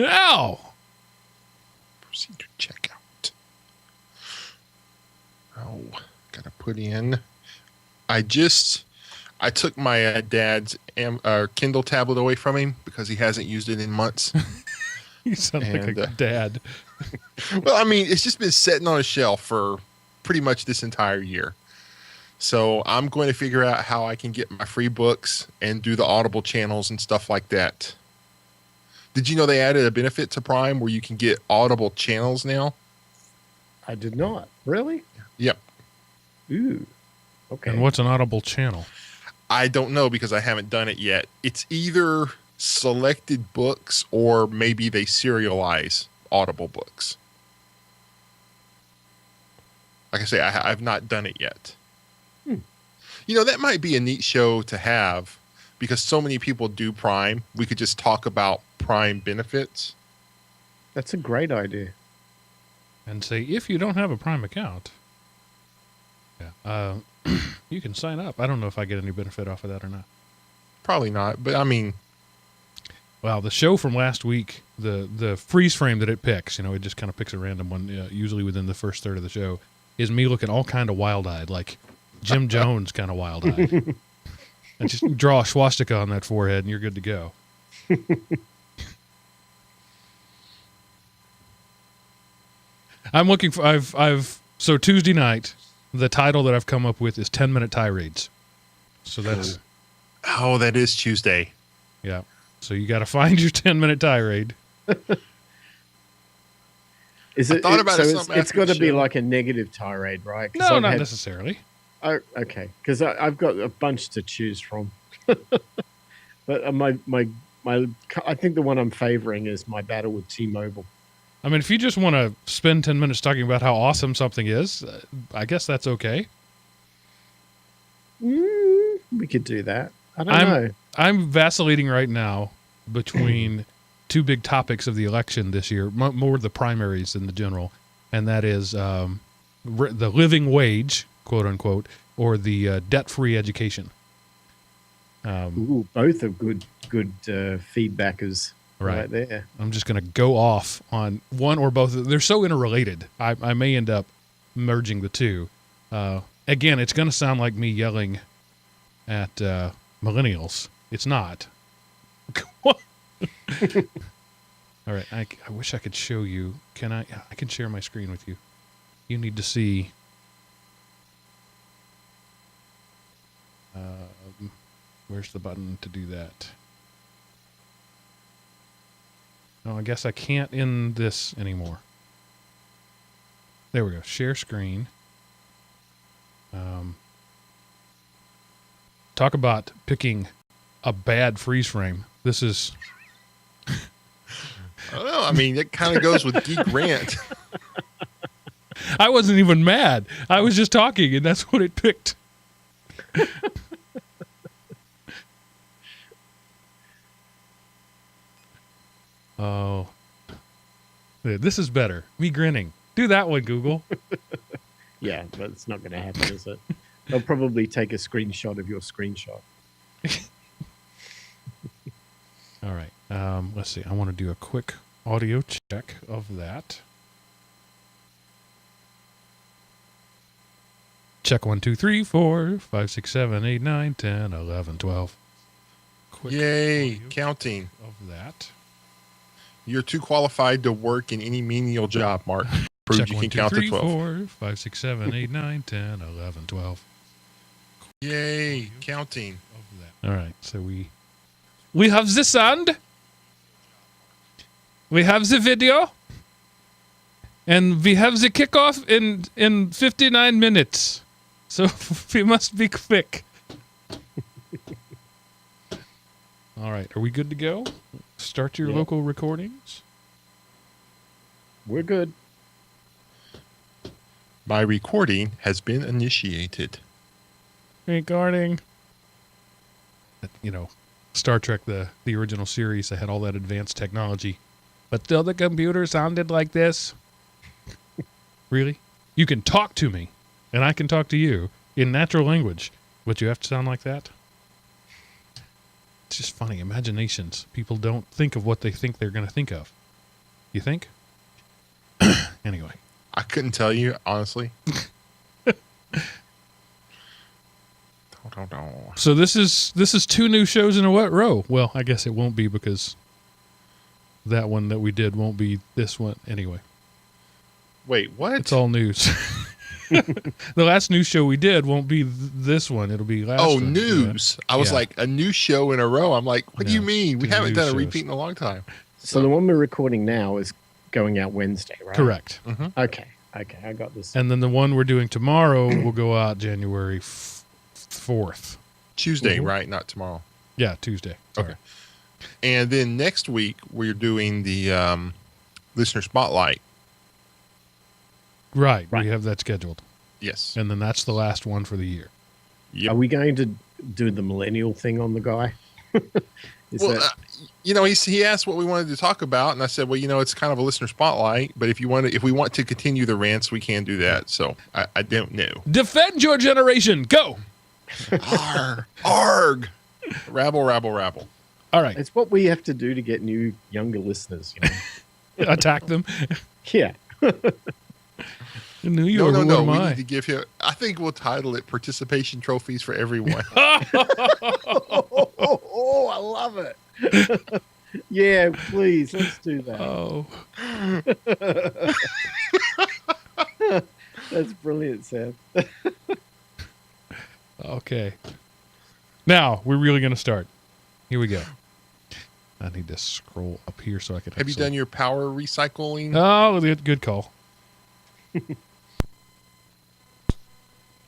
now. Proceed to checkout. Oh, gotta put in. I took my dad's Kindle tablet away from him because he hasn't used it in months. You sound like a dad. Well, I mean, it's just been sitting on a shelf for pretty much this entire year. So I'm going to figure out how I can get my free books and do the Audible channels and stuff like that. Did you know they added a benefit to Prime where you can get Audible channels now? I did not. Really? Yep. Ooh. Okay. And what's an Audible channel? I don't know because I haven't done it yet. It's either selected books or maybe they serialize Audible books. Like I say, I've not done it yet. You know, that might be a neat show to have because so many people do Prime. We could just talk about Prime benefits. That's a great idea. And say, if you don't have a Prime account, you can sign up. I don't know if I get any benefit off of that or not. Probably not, but I mean... Well, the show from last week, the freeze frame that it picks, you know, it just kind of picks a random one, usually within the first third of the show, is me looking all kind of wild-eyed, like Jim Jones kind of wild-eyed. And just draw a swastika on that forehead and you're good to go. I'm looking for, so Tuesday night, the title that I've come up with is 10-minute tirades. So that's... Oh, that is Tuesday. Yeah. So you got to find your 10-minute tirade. Is it? I thought about it's got to be like a negative tirade, right? No, not necessarily. Oh, okay. Because I've got a bunch to choose from. But I think the one I'm favoring is my battle with T-Mobile. I mean, if you just want to spend 10 minutes talking about how awesome something is, I guess that's okay. We could do that. I don't know. I'm vacillating right now between two big topics of the election this year, more the primaries than the general, and that is the living wage, quote unquote, or the debt-free education. Both are good feedbackers right there. I'm just going to go off on one or both. They're so interrelated. I may end up merging the two. Again, it's going to sound like me yelling at millennials. It's not. All right. I wish I could show you. Can I? I can share my screen with you. You need to see. Where's the button to do that? Oh, I guess I can't in this anymore. There we go. Share screen. Talk about picking a bad freeze frame. This is... I don't know. I mean, it kind of goes with GeekRant. I wasn't even mad. I was just talking, and that's what it picked. Oh. This is better. Me grinning. Do that one, Google. Yeah, but it's not going to happen, is it? They'll probably take a screenshot of your screenshot. All right. Let's see. I want to do a quick audio check of that. Check 1, 2, 3, 4, 5, 6, 7, 8, 9, 10, 11, 12. Quick Yay, audio counting. of that. You're too qualified to work in any menial job, Mark. Proved Check you 1, can 2, count 3, to 12. 4, 5, 6, 7, 8, 9, 10, 11, 12. Yay, counting. Of that. All right. So we have the sound. We have the video. And we have the kickoff in 59 minutes. So we must be quick. All right. Are we good to go? Start your local recordings. We're good. My recording has been initiated. Recording. You know, Star Trek, the original series, they had all that advanced technology. But still the computer sounded like this. Really? You can talk to me, and I can talk to you in natural language, but you have to sound like that? It's just funny. Imaginations. People don't think of what they think they're going to think of. You think? Anyway. I couldn't tell you, honestly. So this is 2 new shows in a row. Well, I guess it won't be because that one that we did won't be this one anyway. Wait, what? It's all news. The last news show we did won't be this one. It'll be last. Oh, one. news! Yeah. I was like, a new show in a row. I'm like, what do you mean? We haven't done a repeat shows. in a long time. So the one we're recording now is going out Wednesday, right? Correct. Mm-hmm. Okay, I got this. And then the one we're doing tomorrow will go out January 4th. Tuesday, Mhm. right? Not tomorrow. Yeah, Tuesday. Sorry. Okay. And then next week we're doing the listener spotlight. Right. Right. We have that scheduled. Yes. And then that's the last one for the year. Yep. Are we going to do the millennial thing on the guy? Is Well, that he asked what we wanted to talk about, and I said, well, it's kind of a listener spotlight, but if we want to continue the rants, we can do that. So I don't know. Defend your generation. Go. Arg. Rabble, rabble, rabble. All right. it's what we have to do to get new younger listeners? Attack them. Yeah. In New York. No. What am We I? need to give him. I think we'll title it "Participation Trophies for Everyone." Oh, I love it. Yeah, please, let's do that. Oh. That's brilliant, Sam. Okay. Now we're really going to start. Here we go. I need to scroll up here so I can. Have you done your power recycling? Oh, good call.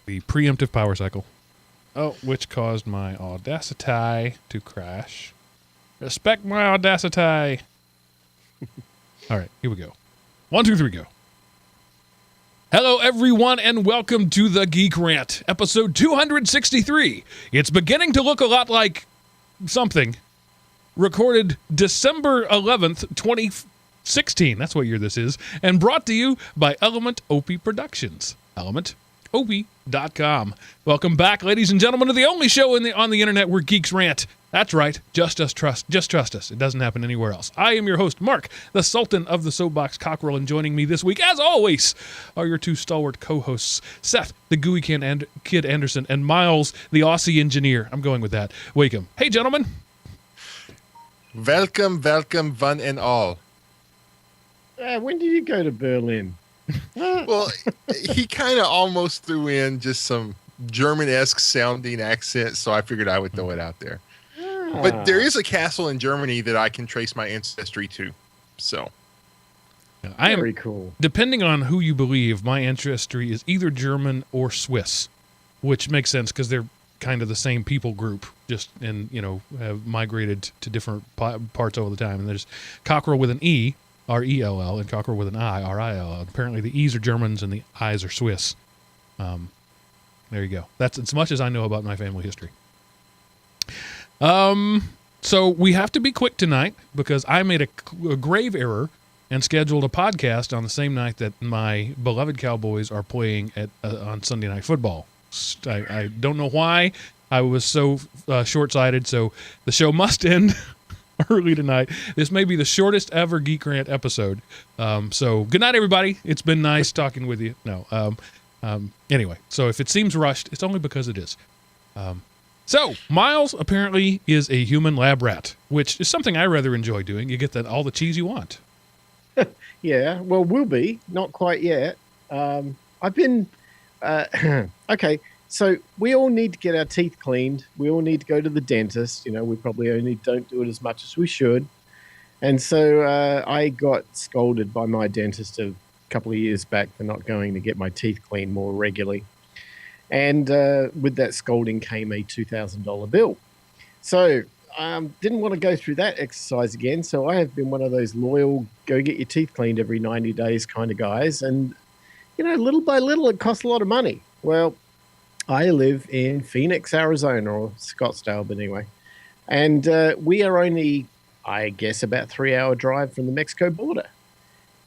The preemptive power cycle. Oh, which caused my Audacity to crash. Respect my Audacity. All right, here we go. 1, 2, 3, go. Hello, everyone, and welcome to the Geek Rant, episode 263. It's beginning to look a lot like something. Recorded December 11th, 2016. That's what year this is. And brought to you by Element OP Productions. ElementOP.com. Welcome back, ladies and gentlemen, to the only show on the internet where geeks rant. That's right. Just trust us. It doesn't happen anywhere else. I am your host, Mark, the Sultan of the Soapbox Cockerel, and joining me this week, as always, are your 2 stalwart co-hosts, Seth, the Gooey Kid Anderson, and Miles, the Aussie engineer. I'm going with that. Welcome. Hey, gentlemen. Welcome, one and all. When did you go to Berlin? Well, he kind of almost threw in just some German-esque sounding accent, so I figured I would throw it out there. But there is a castle in Germany that I can trace my ancestry to. So I am very cool. Depending on who you believe, my ancestry is either German or Swiss, which makes sense because they're kind of the same people group, just have migrated to different parts over the time. And there's cockerel with an E, R-E-L-L, and cockerel with an I, R-I-L-L. Apparently the E's are Germans and the I's are Swiss. There you go. That's as much as I know about my family history. So we have to be quick tonight because I made a grave error and scheduled a podcast on the same night that my beloved Cowboys are playing on Sunday Night Football. I don't know why I was so short-sighted, so the show must end early tonight. This may be the shortest ever Geek Rant episode. So good night, everybody. It's been nice talking with you. No. Anyway, so if it seems rushed, it's only because it is. So Miles apparently is a human lab rat, which is something I rather enjoy doing. You get all the cheese you want. Yeah, well, will be. Not quite yet. I've been... okay, so we all need to get our teeth cleaned. We all need to go to the dentist. We probably only don't do it as much as we should. And so I got scolded by my dentist a couple of years back for not going to get my teeth cleaned more regularly. And with that scolding came a $2,000 bill. So didn't want to go through that exercise again. So I have been one of those loyal, go get your teeth cleaned every 90 days kind of guys. And, little by little, it costs a lot of money. Well, I live in Phoenix, Arizona, or Scottsdale, but anyway. And we are only, I guess, about 3-hour drive from the Mexico border.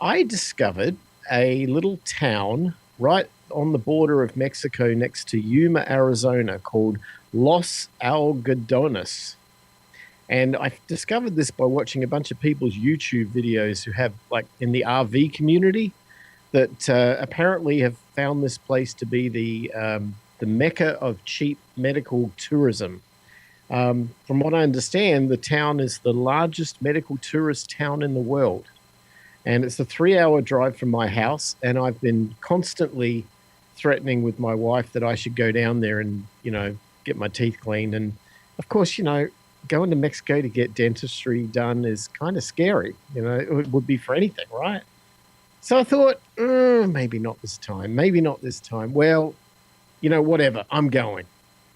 I discovered a little town right on the border of Mexico next to Yuma, Arizona, called Los Algodones. And I discovered this by watching a bunch of people's YouTube videos who have, like, in the RV community, that apparently have found this place to be the mecca of cheap medical tourism. From what I understand, the town is the largest medical tourist town in the world. And it's a 3-hour drive from my house. And I've been constantly threatening with my wife that I should go down there and, get my teeth cleaned. And of course, going to Mexico to get dentistry done is kind of scary. It would be for anything, right? So I thought, maybe not this time. Maybe not this time. Well, whatever. I'm going.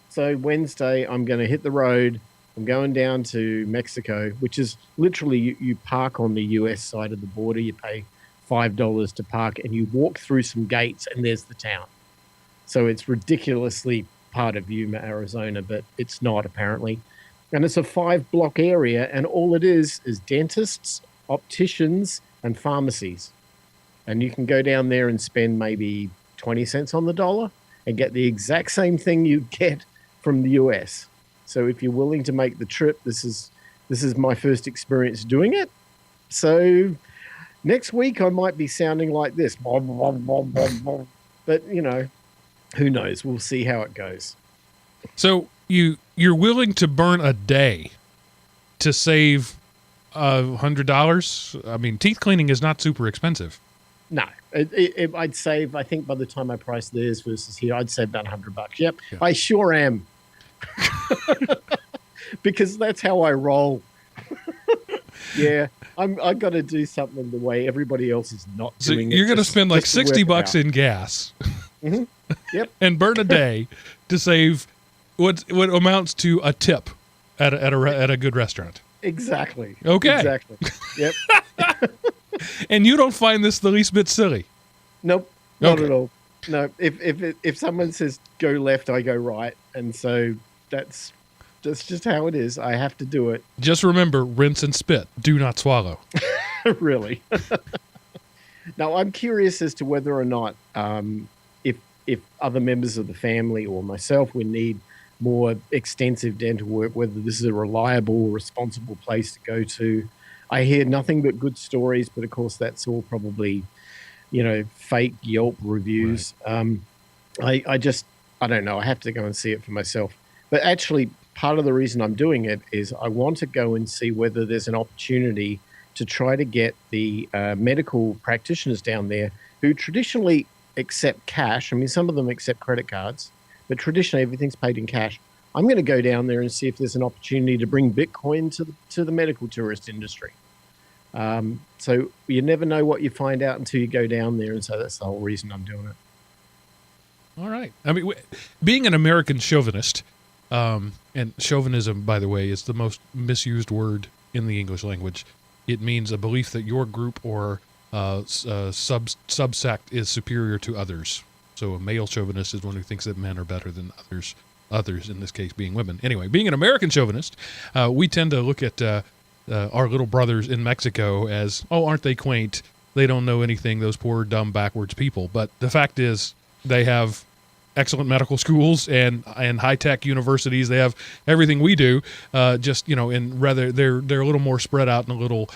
So Wednesday, I'm going to hit the road. I'm going down to Mexico, which is literally you park on the US side of the border. You pay $5 to park and you walk through some gates and there's the town. So it's ridiculously part of Yuma, Arizona, but it's not apparently. And it's a 5-block area and all it is dentists, opticians, and pharmacies. And you can go down there and spend maybe 20 cents on the dollar and get the exact same thing you get from the US. So if you're willing to make the trip, this is my first experience doing it. So next week I might be sounding like this. But who knows? We'll see how it goes. So you're willing to burn a day to save $100? I mean, teeth cleaning is not super expensive. No, I'd save. I think by the time I price theirs versus here, I'd save about $100. Yep, yeah. I sure am. Because that's how I roll. Yeah, I got to do something the way everybody else is not doing it. So you're going to spend like $60 in gas. Mm-hmm. Yep. And burn a day to save what amounts to a tip at a good restaurant. Exactly. Okay. Exactly. Yep. And you don't find this the least bit silly? Nope. Not Okay. at all. No. If someone says go left, I go right, and so that's just how it is. I have to do it. Just remember, rinse and spit. Do not swallow. Really. Now, I'm curious as to whether or not if other members of the family or myself would need more extensive dental work, whether this is a reliable, responsible place to go to. I hear nothing but good stories, but of course that's all probably, fake Yelp reviews. Right. I don't know. I have to go and see it for myself. But actually, part of the reason I'm doing it is I want to go and see whether there's an opportunity to try to get the medical practitioners down there who traditionally accept cash. I mean, some of them accept credit cards, but traditionally everything's paid in cash. I'm going to go down there and see if there's an opportunity to bring Bitcoin to the medical tourist industry. So you never know what you find out until you go down there, and so that's the whole reason I'm doing it. All right. I mean, being an American chauvinist, and chauvinism, by the way, is the most misused word in the English language. It means a belief that your group or subsect is superior to others. So a male chauvinist is one who thinks that men are better than others, in this case being women. Anyway, being an American chauvinist, we tend to look at our little brothers in Mexico as, oh, aren't they quaint? They don't know anything, those poor, dumb, backwards people. But the fact is, they have excellent medical schools and high-tech universities. They have everything we do, in rather they're a little more spread out and a little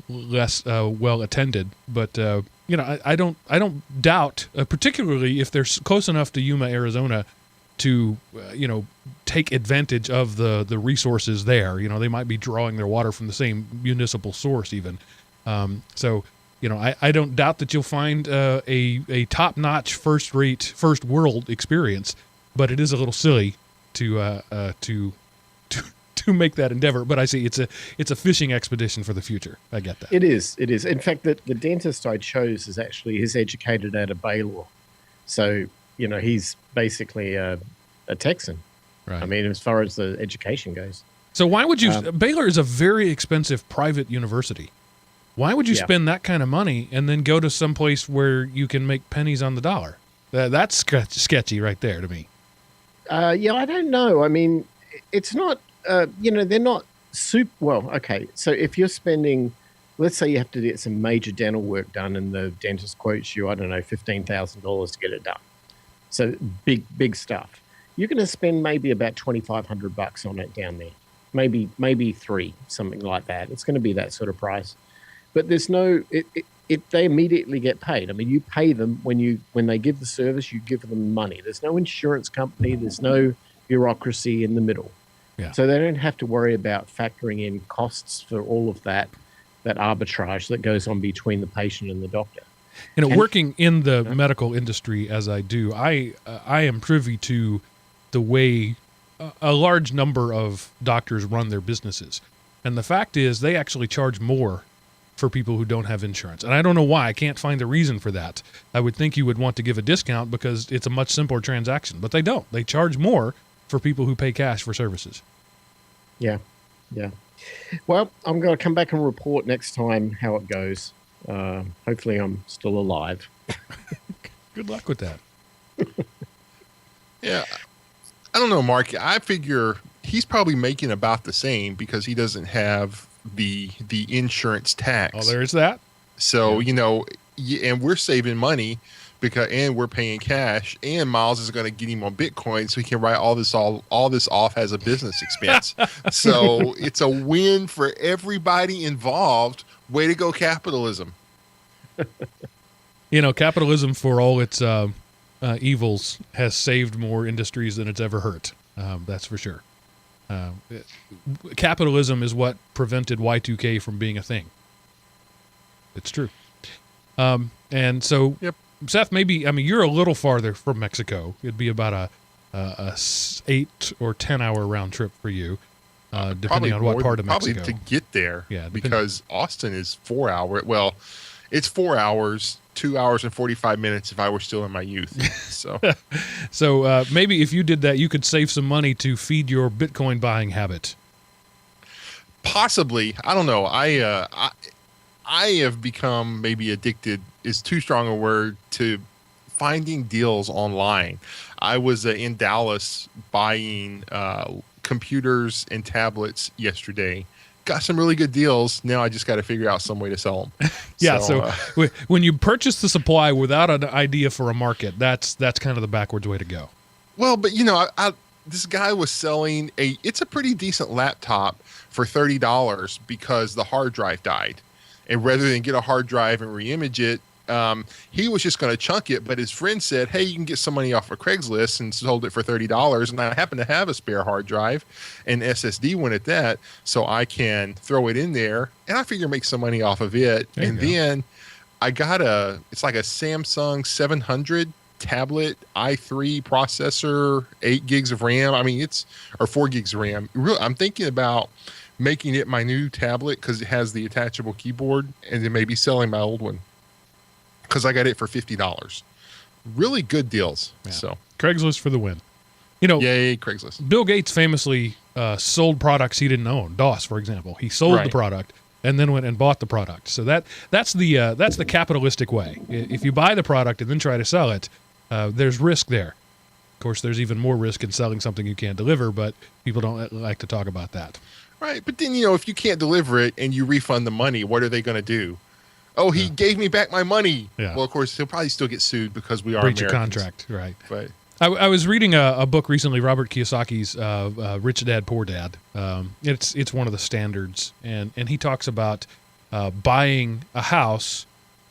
less well attended. But I don't doubt, particularly if they're close enough to Yuma, Arizona, to take advantage of the resources there. They might be drawing their water from the same municipal source even. I don't doubt that you'll find a top-notch, first world experience, but it is a little silly to make that endeavor. But I see it's a fishing expedition for the future. I get that. It is. In fact, the dentist I chose is educated out of Baylor, so he's basically a Texan. Right. I mean, as far as the education goes. So why would you? Baylor is a very expensive private university. Why would you spend that kind of money and then go to some place where you can make pennies on the dollar? That's sketchy right there to me. I don't know. I mean, it's not, they're not super. Well, okay. So if you're spending, let's say you have to get some major dental work done and the dentist quotes you, I don't know, $15,000 to get it done. So big stuff. You're going to spend maybe about $2,500 on it down there. maybe 3, something like that. It's going to be that sort of price. But there's no they immediately get paid. I mean, you pay them when they give the service, you give them money. There's no insurance company, there's no bureaucracy in the middle. Yeah. So they don't have to worry about factoring in costs for all of that arbitrage that goes on between the patient and the doctor. Working in the medical industry as I do, I am privy to the way a large number of doctors run their businesses. And the fact is they actually charge more for people who don't have insurance. And I don't know why. I can't find the reason for that. I would think you would want to give a discount because it's a much simpler transaction, but they don't. They charge more for people who pay cash for services. Yeah. Well, I'm going to come back and report next time how it goes. Hopefully I'm still alive. Good luck with that. Yeah. I don't know, Mark. I figure he's probably making about the same because he doesn't have the insurance tax. Oh, there's that. So, and we're saving money and we're paying cash, and Miles is going to get him on Bitcoin so he can write all this off as a business expense. So it's a win for everybody involved. Way to go, capitalism. Capitalism, for all its evils, has saved more industries than it's ever hurt. That's for sure. Capitalism is what prevented Y2K from being a thing. It's true. And so, yep. Seth, you're a little farther from Mexico. It'd be about a 8 or 10 hour round trip for you, depending on what part of Mexico. Probably to get there. Yeah, because Austin is 4 hours. Well, it's 4 hours, 2 hours and 45 minutes if I were still in my youth. So, so maybe if you did that, you could save some money to feed your Bitcoin buying habit. Possibly. I don't know. I have become, maybe addicted is too strong a word, to finding deals online. I was in Dallas buying computers and tablets yesterday. Got some really good deals. Now I just got to figure out some way to sell them. Yeah. So when you purchase the supply without an idea for a market, that's kind of the backwards way to go. Well, but this guy was selling it's a pretty decent laptop for $30 because the hard drive died. And rather than get a hard drive and re-image it, he was just going to chunk it. But his friend said, hey, you can get some money off of Craigslist, and sold it for $30. And I happen to have a spare hard drive and SSD one at that. So I can throw it in there, and I figure make some money off of it. And then I got it's like a Samsung 700 tablet, i3 processor, 8 gigs of RAM. Or 4 gigs of RAM. Really, I'm thinking about making it my new tablet because it has the attachable keyboard, and then maybe selling my old one because I got it for $50. Really good deals. Yeah. So Craigslist for the win. Yay, Craigslist. Bill Gates famously sold products he didn't own. DOS, for example, he sold the product and then went and bought the product. So that's the capitalistic way. If you buy the product and then try to sell it, there's risk there. Of course, there's even more risk in selling something you can't deliver, but people don't like to talk about that. Right. But then, if you can't deliver it and you refund the money, what are they going to do? Oh, he gave me back my money. Yeah. Well, of course, he'll probably still get sued because we are breach of Americans. Contract. Right. But I was reading a book recently, Robert Kiyosaki's Rich Dad, Poor Dad. It's one of the standards. And he talks about buying a house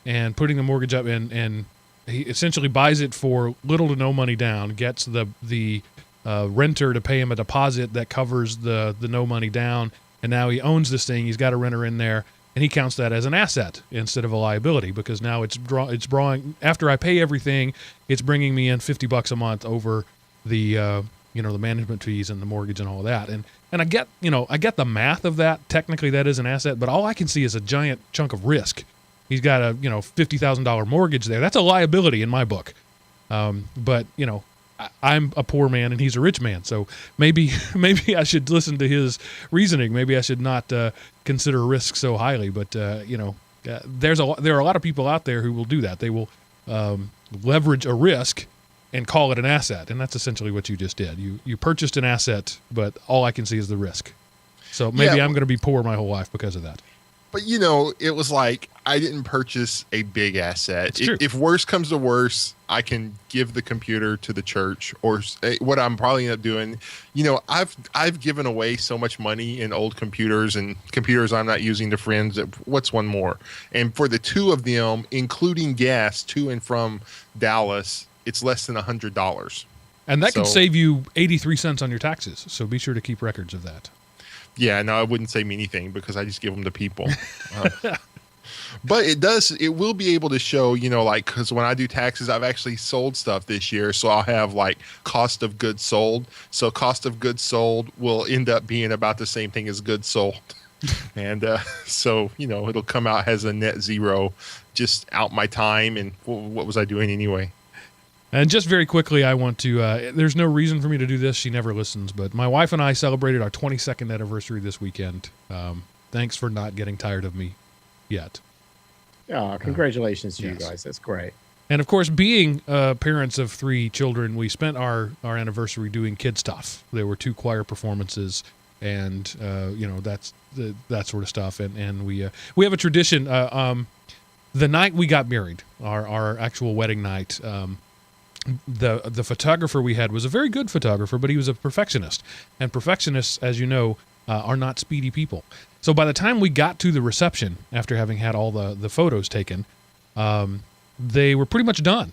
and putting the mortgage up, and he essentially buys it for little to no money down, gets the renter to pay him a deposit that covers the no money down, and now he owns this thing. He's got a renter in there, and he counts that as an asset instead of a liability because now it's drawing. After I pay everything, it's bringing me in $50 a month over the the management fees and the mortgage and all of that. And I get the math of that. Technically, that is an asset, but all I can see is a giant chunk of risk. He's got a $50,000 mortgage there. That's a liability in my book. But I'm a poor man and he's a rich man, so maybe I should listen to his reasoning. Maybe I should not consider risk so highly. But there are a lot of people out there who will do that. They will leverage a risk and call it an asset, and that's essentially what you just did. You purchased an asset, but all I can see is the risk. So maybe I'm going to be poor my whole life because of that. But you know, it was like I didn't purchase a big asset. It's true. If worse comes to worse, I can give the computer to the church, or what I'm probably end up doing. You know, I've given away so much money in old computers and computers I'm not using to friends. What's one more? And for the two of them, including gas to and from Dallas, it's less than $100. And that can save you 83 cents on your taxes. So be sure to keep records of that. Yeah, no, I wouldn't say anything because I just give them to people. But it will be able to show, you know, like, because when I do taxes, I've actually sold stuff this year. So I'll have like cost of goods sold. So cost of goods sold will end up being about the same thing as goods sold. And so, you know, it'll come out as a net zero, just out my time. And what was I doing anyway? And just very quickly, I want to, there's no reason for me to do this. She never listens, but my wife and I celebrated our 22nd anniversary this weekend. Thanks for not getting tired of me yet. Oh, congratulations to you yes. guys. That's great. And of course, being parents of 3 children, we spent our anniversary doing kid stuff. There were 2 choir performances and, you know, that sort of stuff. And we have a tradition, the night we got married, our actual wedding night, the photographer we had was a very good photographer, but he was a perfectionist. And perfectionists, as you know, are not speedy people. So by the time we got to the reception, after having had all the photos taken, they were pretty much done.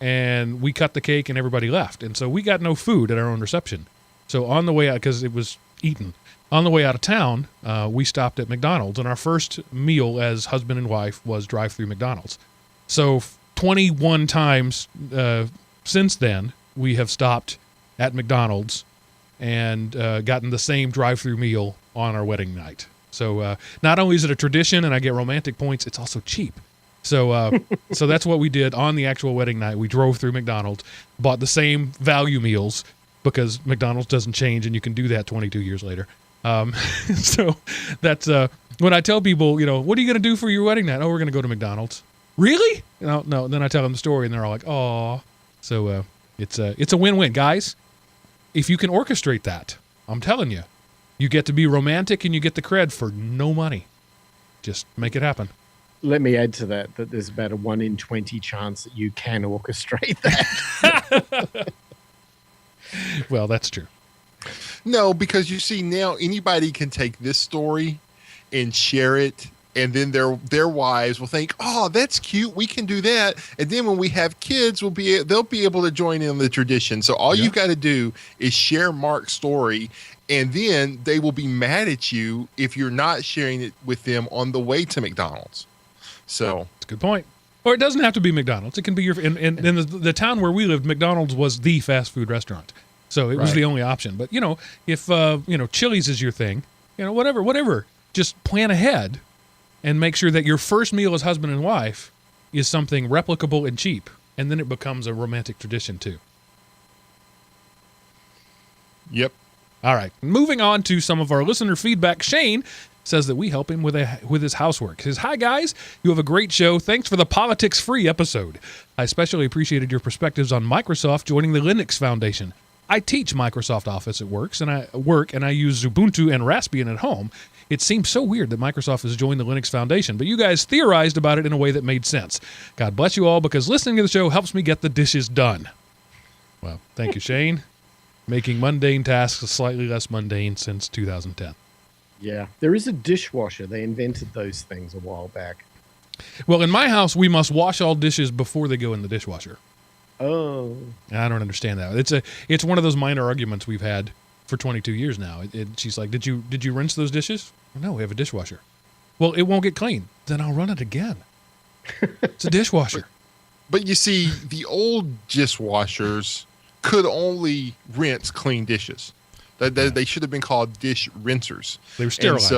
And we cut the cake and everybody left. And so we got no food at our own reception. So on the way out, because it was eaten, on the way out of town, we stopped at McDonald's. And our first meal as husband and wife was drive-through McDonald's. So 21 times since then, we have stopped at McDonald's and gotten the same drive-through meal on our wedding night. So not only is it a tradition and I get romantic points, it's also cheap. So so that's what we did on the actual wedding night. We drove through McDonald's, bought the same value meals because McDonald's doesn't change and you can do that 22 years later. So that's when I tell people, you know, what are you going to do for your wedding night? Oh, we're going to go to McDonald's. Really? No. Then I tell them the story and they're all like, "Aw." So it's a win-win, guys. If you can orchestrate that, I'm telling you, you get to be romantic and you get the cred for no money. Just make it happen. Let me add to that there's about a 1 in 20 chance that you can orchestrate that. Well, that's true. No, because you see now anybody can take this story and share it, and then their wives will think, "Oh, that's cute. We can do that." And then when we have kids, they'll be able to join in the tradition. So all you've got to do is share Mark's story, and then they will be mad at you if you're not sharing it with them on the way to McDonald's. So that's a good point. Or it doesn't have to be McDonald's. It can be your in the town where we lived. McDonald's was the fast food restaurant, so it was the only option. But you know, if you know, Chili's is your thing, you know, whatever, just plan ahead and make sure that your first meal as husband and wife is something replicable and cheap, and then it becomes a romantic tradition too. Yep. All right, moving on to some of our listener feedback. Shane says that we help him with his housework. He says, "Hi guys, you have a great show. Thanks for the politics-free episode. I especially appreciated your perspectives on Microsoft joining the Linux Foundation. I teach Microsoft Office at work, and I use Ubuntu and Raspbian at home. It seems so weird that Microsoft has joined the Linux Foundation, but you guys theorized about it in a way that made sense. God bless you all, because listening to the show helps me get the dishes done." Well, thank you, Shane. Making mundane tasks slightly less mundane since 2010. Yeah, there is a dishwasher. They invented those things a while back. Well, in my house, we must wash all dishes before they go in the dishwasher. Oh. I don't understand that. It's one of those minor arguments we've had for 22 years now. She's like, did you rinse those dishes? No, we have a dishwasher. Well, it won't get clean. Then I'll run it again. It's a dishwasher. But you see, the old dishwashers could only rinse clean dishes. They should have been called dish rinsers. They were sterilized.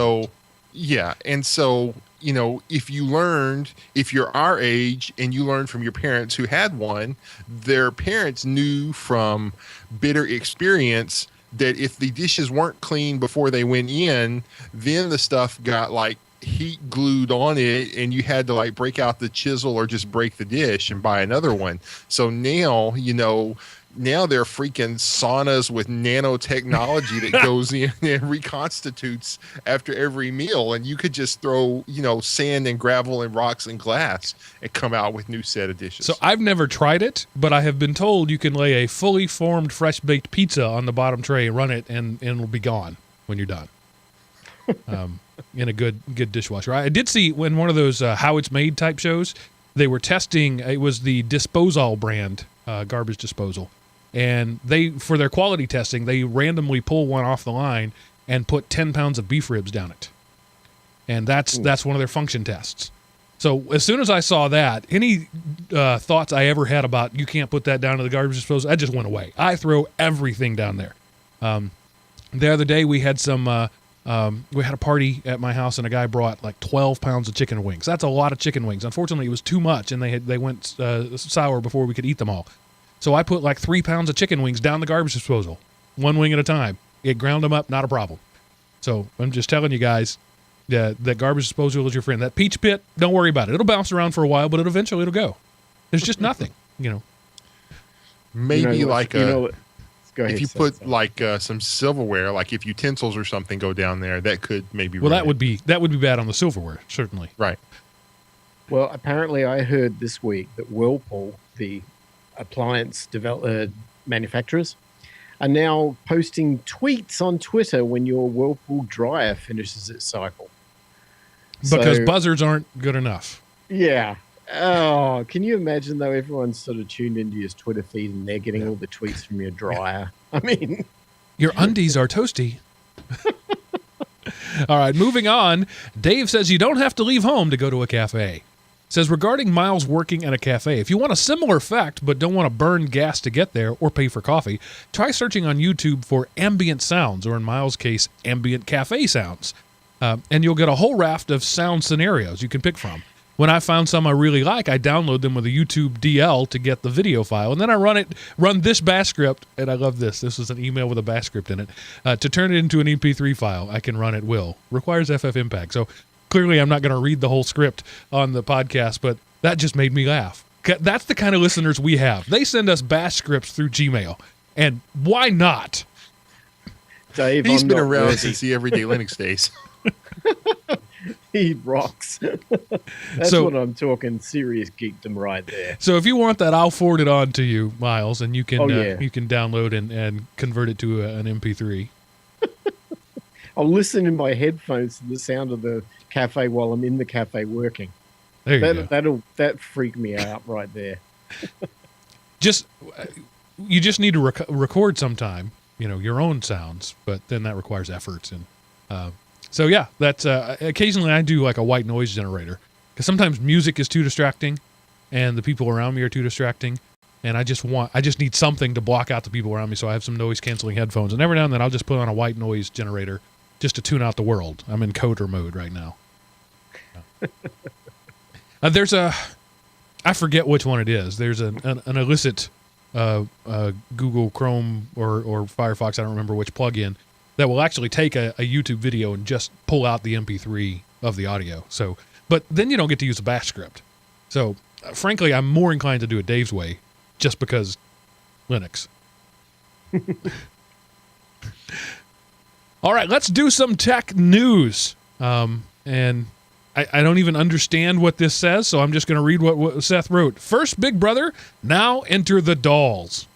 And so, you know, if you're our age and you learned from your parents who had one, their parents knew from bitter experience that if the dishes weren't clean before they went in, then the stuff got like heat glued on it and you had to like break out the chisel or just break the dish and buy another one. So now, you know, now they're freaking saunas with nanotechnology that goes in and reconstitutes after every meal. And you could just throw, sand and gravel and rocks and glass and come out with new set of dishes. So I've never tried it, but I have been told you can lay a fully formed fresh baked pizza on the bottom tray, run it, and it'll be gone when you're done. In a good dishwasher. I did see when one of those how it's made type shows, they were testing, it was the Disposal brand garbage disposal. And they, for their quality testing, they randomly pull one off the line and put 10 pounds of beef ribs down it. And that's one of their function tests. So as soon as I saw that, any thoughts I ever had about you can't put that down to the garbage disposal, that just went away. I throw everything down there. The other day we had we had a party at my house and a guy brought like 12 pounds of chicken wings. That's a lot of chicken wings. Unfortunately, it was too much and they went sour before we could eat them all. So I put like 3 pounds of chicken wings down the garbage disposal, one wing at a time. It ground them up, not a problem. So I'm just telling you guys that garbage disposal is your friend. That peach pit, don't worry about it. It'll bounce around for a while, but eventually it'll go. There's just nothing, Maybe Go ahead, if you put some silverware, like if utensils or something go down there, that could maybe. Well, that would be bad on the silverware, certainly. Right. Well, apparently I heard this week that Whirlpool, the appliance manufacturers, are now posting tweets on Twitter when your Whirlpool dryer finishes its cycle. Because buzzers aren't good enough. Yeah. Oh, can you imagine, though, everyone's sort of tuned into your Twitter feed and they're getting all the tweets from your dryer? I mean... Your undies are toasty. All right, moving on. Dave says you don't have to leave home to go to a cafe. Says, regarding Miles working at a cafe, if you want a similar effect but don't want to burn gas to get there or pay for coffee, try searching on YouTube for ambient sounds, or in Miles' case, ambient cafe sounds. And you'll get a whole raft of sound scenarios you can pick from. When I found some I really like, I download them with a YouTube DL to get the video file, and then I run this bash script, and I love this. This is an email with a bash script in it. To turn it into an MP3 file, I can run at will. Requires FFmpeg. So clearly I'm not going to read the whole script on the podcast, but that just made me laugh. That's the kind of listeners we have. They send us bash scripts through Gmail, and why not? Dave, he's been around since the Everyday Linux days. He rocks. That's what I'm talking serious geekdom right there. So if you want that, I'll forward it on to you, Miles, and you can you can download and convert it to an MP3. I'll listen in my headphones to the sound of the cafe while I'm in the cafe working. There you go. That freak me out right there. You just need to record sometime, your own sounds, but then that requires efforts and. So yeah, that's occasionally I do like a white noise generator because sometimes music is too distracting, and the people around me are too distracting, and I just need something to block out the people around me. So I have some noise canceling headphones, and every now and then I'll just put on a white noise generator just to tune out the world. I'm in coder mode right now. There's I forget which one it is. There's an illicit Google Chrome or Firefox, I don't remember which plugin, that will actually take a YouTube video and just pull out the MP3 of the audio. So, but then you don't get to use a bash script. So, frankly, I'm more inclined to do it Dave's way, just because Linux. All right, let's do some tech news. And I don't even understand what this says, so I'm just going to read what Seth wrote. First, Big Brother, now enter the dolls.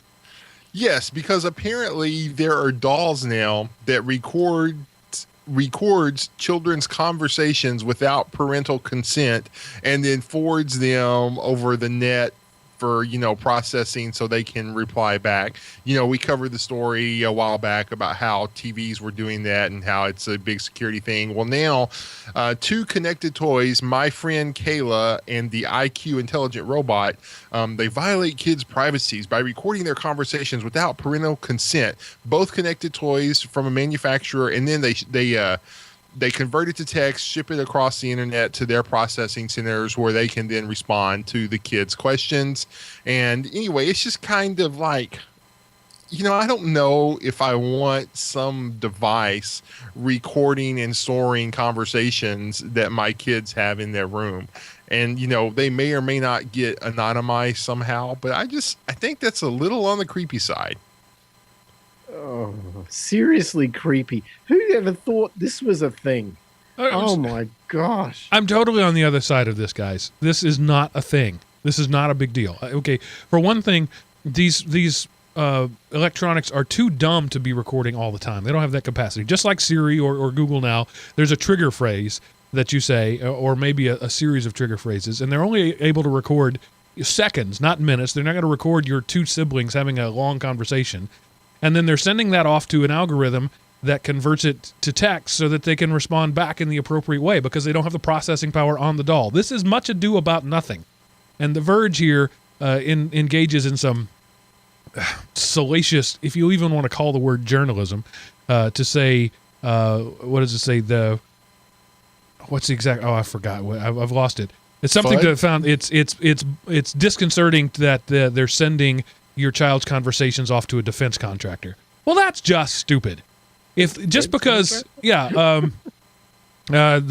Yes, because apparently there are dolls now that records children's conversations without parental consent and then forwards them over the net for, processing so they can reply back. We covered the story a while back about how TVs were doing that and how it's a big security thing. Well, now two connected toys, My Friend Kayla and the IQ Intelligent Robot, they violate kids' privacies by recording their conversations without parental consent. Both connected toys from a manufacturer, and then they convert it to text, ship it across the internet to their processing centers where they can then respond to the kids' questions. And anyway, it's just kind of like, I don't know if I want some device recording and storing conversations that my kids have in their room. And, they may or may not get anonymized somehow, but I think that's a little on the creepy side. Oh, seriously creepy. Who ever thought this was a thing? Oh my gosh. I'm totally on the other side of this, guys. This is not a thing. This is not a big deal. Okay, for one thing, these electronics are too dumb to be recording all the time. They don't have that capacity. Just like Siri or Google now, there's a trigger phrase that you say, or maybe a series of trigger phrases, and they're only able to record seconds, not minutes. They're not going to record your two siblings having a long conversation. And then they're sending that off to an algorithm that converts it to text so that they can respond back in the appropriate way because they don't have the processing power on the doll. This is much ado about nothing. And The Verge here engages in some salacious, if you even want to call the word journalism, to say, what does it say? What's the exact? Oh, I forgot. I've lost it. It's something Fud? that I found. It's disconcerting that they're sending your child's conversations off to a defense contractor. Well, that's just stupid. If just because, the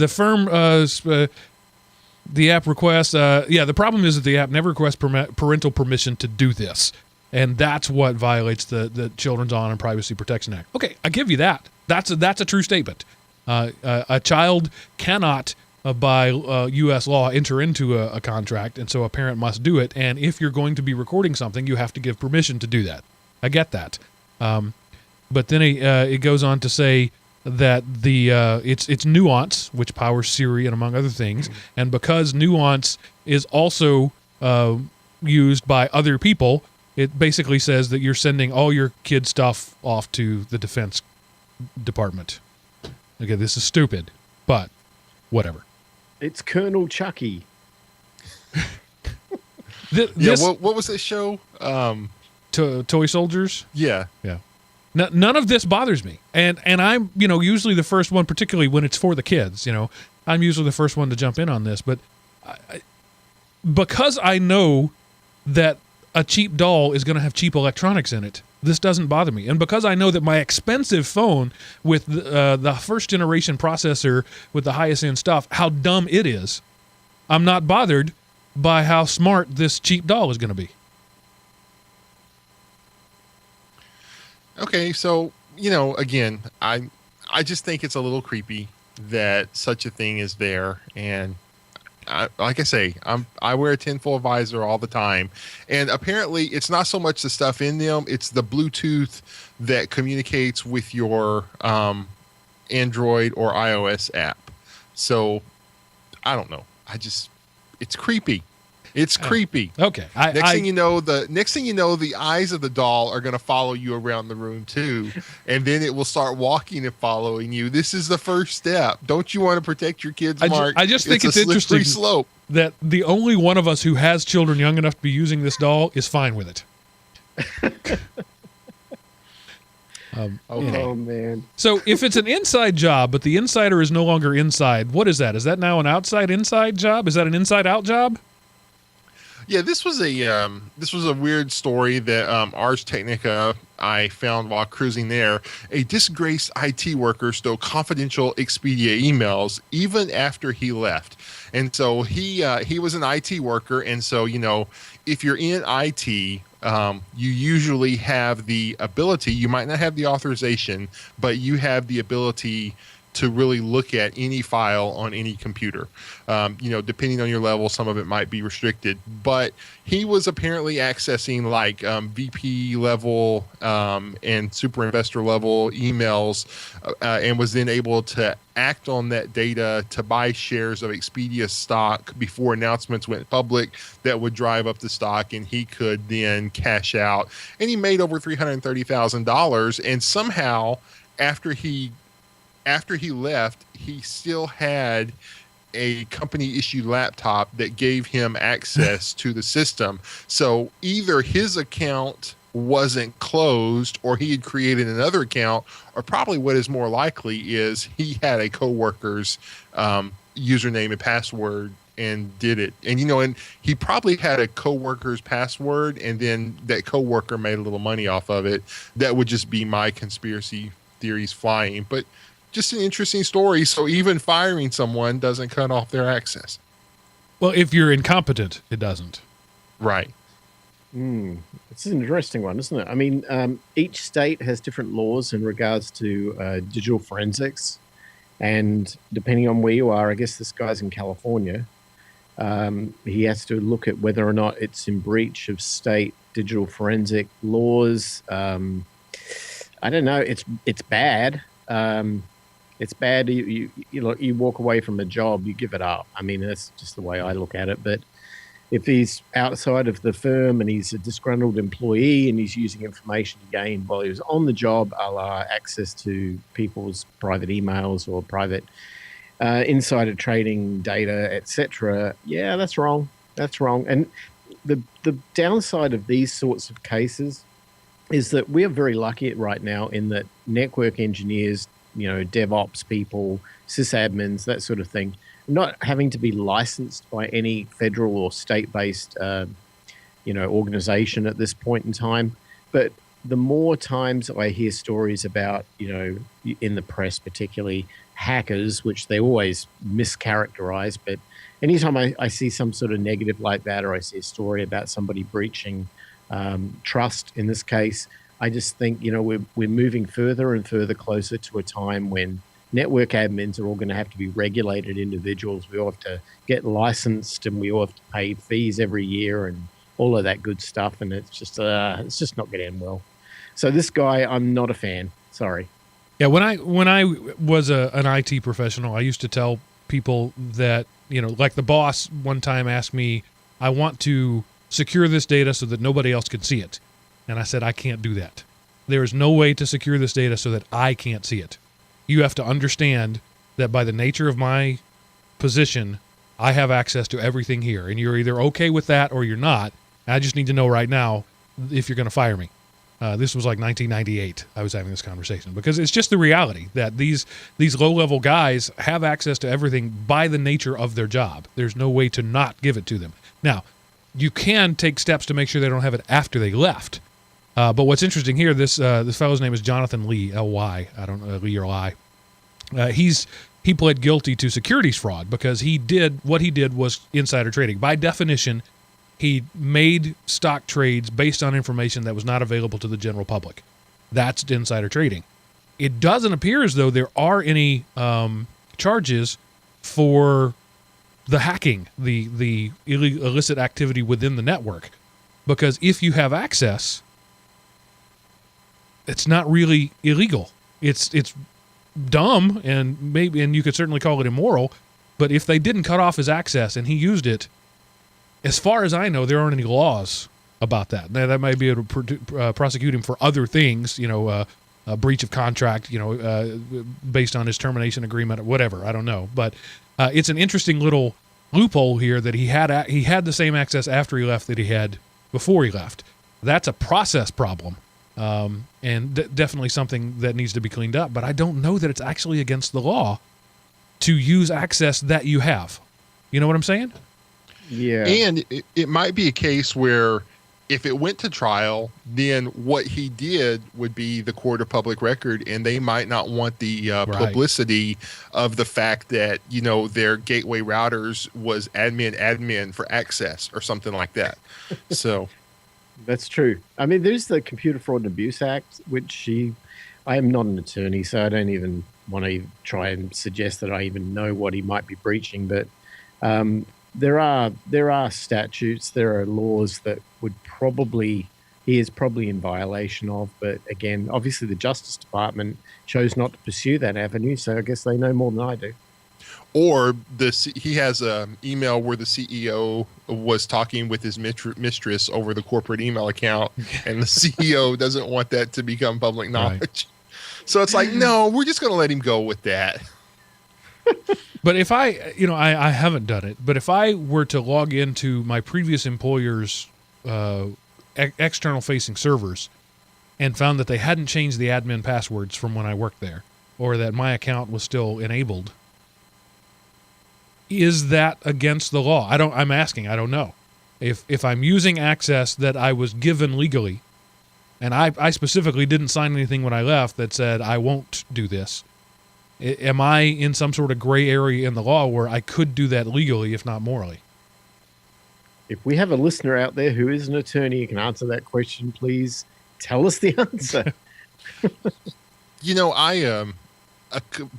firm, the app requests, the problem is that the app never requests parental permission to do this, and that's what violates the Children's On and Privacy Protection Act. Okay, I give you that. That's a true statement. A child cannot, by U.S. law, enter into a contract, and so a parent must do it. And if you're going to be recording something, you have to give permission to do that. I get that. But then it goes on to say that it's Nuance, which powers Siri and among other things, and because Nuance is also used by other people, it basically says that you're sending all your kid stuff off to the Defense Department. Okay, this is stupid, but whatever. It's Colonel Chucky. What was that show? Toy Soldiers? Yeah. None of this bothers me, and I'm usually the first one, particularly when it's for the kids. I'm usually the first one to jump in on this, but because I know that a cheap doll is going to have cheap electronics in it, this doesn't bother me, and because I know that my expensive phone with the first generation processor with the highest end stuff, how dumb it is, I'm not bothered by how smart this cheap doll is going to be. Okay, so again, I just think it's a little creepy that such a thing is there, and like I say, I wear a tinfoil visor all the time, and apparently it's not so much the stuff in them; it's the Bluetooth that communicates with your Android or iOS app. So I don't know. It's creepy. It's creepy. Okay. Next thing you know, the eyes of the doll are going to follow you around the room too, and then it will start walking and following you. This is the first step. Don't you want to protect your kids, Mark? I just think it's a interesting slope. That the only one of us who has children young enough to be using this doll is fine with it. Oh man! So if it's an inside job, but the insider is no longer inside, what is that? Is that now an outside-inside job? Is that an inside-out job? Yeah, this was a weird story that Ars Technica I found while cruising there. A disgraced IT worker stole confidential Expedia emails even after he left, and so he was an IT worker, and so if you're in IT, you usually have the ability. You might not have the authorization, but you have the ability to really look at any file on any computer. Depending on your level, some of it might be restricted, but he was apparently accessing like VP level and super investor level emails and was then able to act on that data to buy shares of Expedia stock before announcements went public that would drive up the stock, and he could then cash out. And he made over $330,000, and somehow after he left, he still had a company issued laptop that gave him access to the system. So either his account wasn't closed or he had created another account, or probably what is more likely is he had a coworker's username and password and did it. And, and he probably had a coworker's password, and then that coworker made a little money off of it. That would just be my conspiracy theories flying. But just an interesting story. So even firing someone doesn't cut off their access. Well, if you're incompetent, it doesn't. Right. It's an interesting one, isn't it? I mean, each state has different laws in regards to digital forensics. And depending on where you are, I guess this guy's in California. He has to look at whether or not it's in breach of state digital forensic laws. I don't know. It's bad. It's bad. You walk away from a job, you give it up. I mean, that's just the way I look at it. But if he's outside of the firm and he's a disgruntled employee and he's using information to gain while he was on the job, a la access to people's private emails or private insider trading data, etc., yeah, that's wrong. That's wrong. And the downside of these sorts of cases is that we're very lucky right now in that network engineers, DevOps people, sysadmins, that sort of thing, not having to be licensed by any federal or state-based, organization at this point in time. But the more times I hear stories about, in the press, particularly hackers, which they always mischaracterize, but anytime I see some sort of negative like that, or I see a story about somebody breaching trust in this case, I just think, we're moving further and further closer to a time when network admins are all going to have to be regulated individuals. We all have to get licensed, and we all have to pay fees every year and all of that good stuff. And it's just not going to end well. So this guy, I'm not a fan. Sorry. Yeah, when I was an IT professional, I used to tell people that, like the boss one time asked me, I want to secure this data so that nobody else can see it. And I said, I can't do that. There is no way to secure this data so that I can't see it. You have to understand that by the nature of my position, I have access to everything here. And you're either okay with that or you're not. I just need to know right now if you're going to fire me. This was like 1998. I was having this conversation because it's just the reality that these low-level guys have access to everything by the nature of their job. There's no way to not give it to them. Now, you can take steps to make sure they don't have it after they left. But what's interesting here, this fellow's name is Jonathan Lee, L-Y. I don't know, Lee or Lie. He pled guilty to securities fraud because what he did was insider trading. By definition, he made stock trades based on information that was not available to the general public. That's insider trading. It doesn't appear as though there are any charges for the hacking, the illicit activity within the network, because if you have access, it's not really illegal. It's dumb, and you could certainly call it immoral. But if they didn't cut off his access and he used it, as far as I know, there aren't any laws about that. Now, that might be able to prosecute him for other things, a breach of contract, based on his termination agreement or whatever. I don't know, but it's an interesting little loophole here that he had the same access after he left that he had before he left. That's a process problem. And definitely something that needs to be cleaned up. But I don't know that it's actually against the law to use access that you have. You know what I'm saying? Yeah. And it might be a case where if it went to trial, then what he did would be the court of public record, and they might not want the publicity of the fact that, their gateway routers was admin for access or something like that. So... That's true. I mean, there's the Computer Fraud and Abuse Act, which I am not an attorney, so I don't even want to try and suggest that I even know what he might be breaching. But there are statutes, there are laws that he is probably in violation of. But again, obviously the Justice Department chose not to pursue that avenue, so I guess they know more than I do. Or he has an email where the CEO was talking with his mistress over the corporate email account, and the CEO doesn't want that to become public knowledge. Right. So it's like, no, we're just going to let him go with that. But if I haven't done it, but if I were to log into my previous employer's external facing servers and found that they hadn't changed the admin passwords from when I worked there, or that my account was still enabled, is that against the law? I'm asking. I don't know. If I'm using access that I was given legally, and I specifically didn't sign anything when I left that said I won't do this, am I in some sort of gray area in the law where I could do that legally, if not morally? If we have a listener out there who is an attorney who can answer that question, please tell us the answer.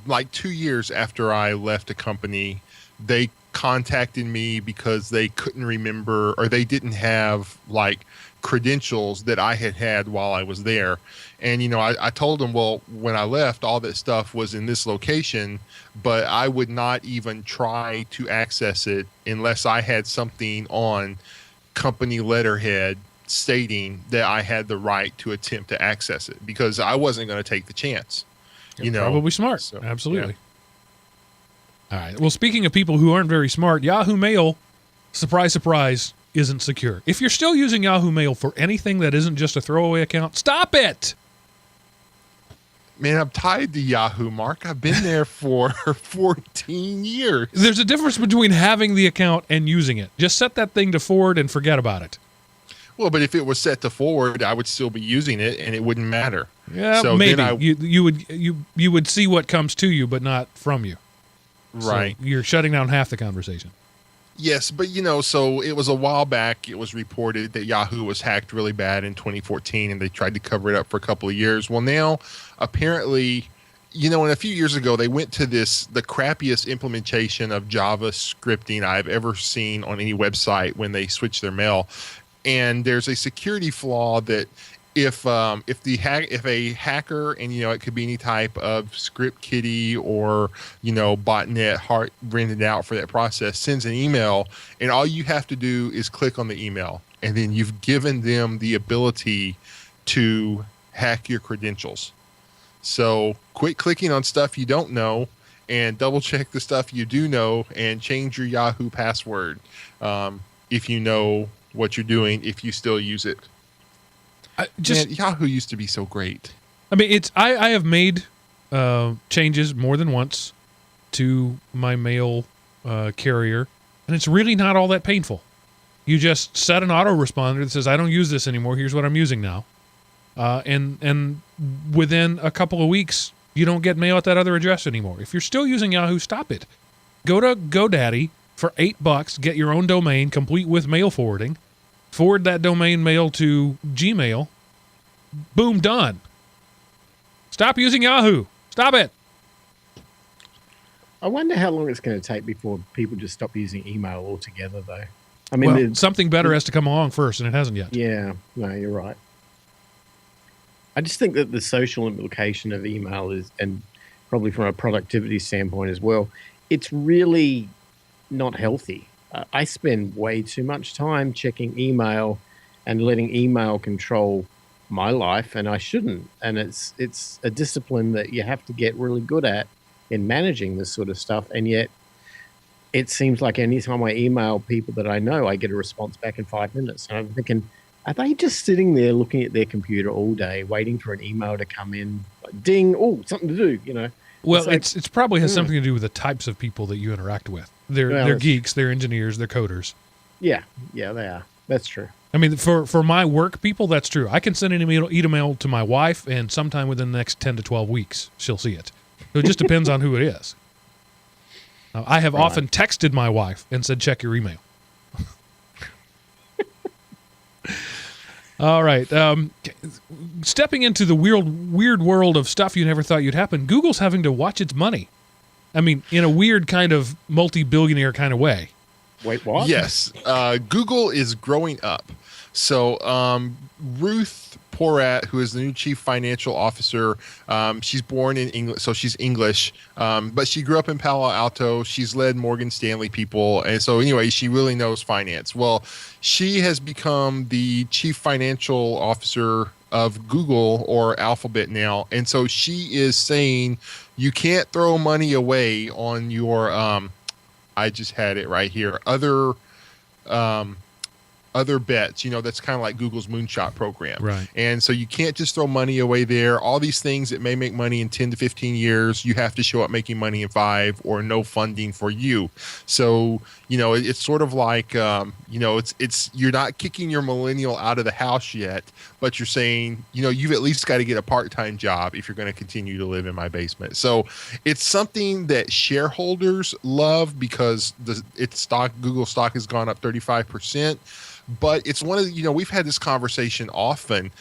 Like 2 years after I left a company, they contacted me because they couldn't remember, or they didn't have like credentials that I had while I was there. And, I told them, well, when I left, all that stuff was in this location, but I would not even try to access it unless I had something on company letterhead stating that I had the right to attempt to access it, because I wasn't going to take the chance. Probably smart. So, Absolutely. Yeah. All right. Well, speaking of people who aren't very smart, Yahoo Mail, surprise, surprise, isn't secure. If you're still using Yahoo Mail for anything that isn't just a throwaway account, stop it. Man, I'm tied to Yahoo, Mark. I've been there for 14 years. There's a difference between having the account and using it. Just set that thing to forward and forget about it. Well, but if it was set to forward, I would still be using it, and it wouldn't matter. Yeah, so maybe you would see what comes to you, but not from you. Right. So you're shutting down half the conversation. Yes, but so it was a while back. It was reported that Yahoo was hacked really bad in 2014, and they tried to cover it up for a couple of years. Well, now apparently, and a few years ago they went to the crappiest implementation of Java scripting I've ever seen on any website when they switched their mail. And there's a security flaw that if a hacker, and it could be any type of script kiddie or botnet rented out for that process, sends an email, and all you have to do is click on the email, and then you've given them the ability to hack your credentials. So quit clicking on stuff you don't know, and double check the stuff you do know, and change your Yahoo password if you know what you're doing, if you still use it. Man, Yahoo used to be so great. I mean, I have made changes more than once to my mail carrier, and it's really not all that painful. You just set an autoresponder that says, I don't use this anymore, here's what I'm using now. And within a couple of weeks, you don't get mail at that other address anymore. If you're still using Yahoo, stop it. Go to GoDaddy for $8, get your own domain, complete with mail forwarding. Forward that domain mail to Gmail. Boom, done. Stop using Yahoo. Stop it. I wonder how long it's going to take before people just stop using email altogether, though. I mean, something better has to come along first, and it hasn't yet. Yeah, no, you're right. I just think that the social implication of email is, and probably from a productivity standpoint as well, it's really not healthy. I spend way too much time checking email and letting email control my life, and I shouldn't. And it's a discipline that you have to get really good at in managing this sort of stuff. And yet it seems like anytime I email people that I know, I get a response back in 5 minutes. And I'm thinking, are they just sitting there looking at their computer all day, waiting for an email to come in? Like, ding, oh, something to do, Well, it's probably has something to do with the types of people that you interact with. They're geeks, they're engineers, they're coders. Yeah, they are. That's true. I mean, for my work people, that's true. I can send an email to my wife, and sometime within the next 10 to 12 weeks, she'll see it. So it just depends on who it is. I have often texted my wife and said, check your email. All right. Stepping into the weird world of stuff you never thought you'd happen, Google's having to watch its money. I mean, in a weird kind of multi-billionaire kind of way. Wait, what? Yes. Google is growing up. So Ruth Porat, who is the new chief financial officer, she's born in English, so she's English, but she grew up in Palo Alto. She's led Morgan Stanley people. And so anyway, she really knows finance. Well, she has become the chief financial officer of Google, or Alphabet now. And so she is saying you can't throw money away on your, I just had it right here, other other bets. That's kind of like Google's moonshot program. Right. And so you can't just throw money away there. All these things that may make money in 10 to 15 years, you have to show up making money in 5 or no funding for you. So, it's sort of like, it's you're not kicking your millennial out of the house yet, but you're saying, you've at least got to get a part-time job if you're going to continue to live in my basement. So it's something that shareholders love because Google stock has gone up 35%. But it's one of the, we've had this conversation often.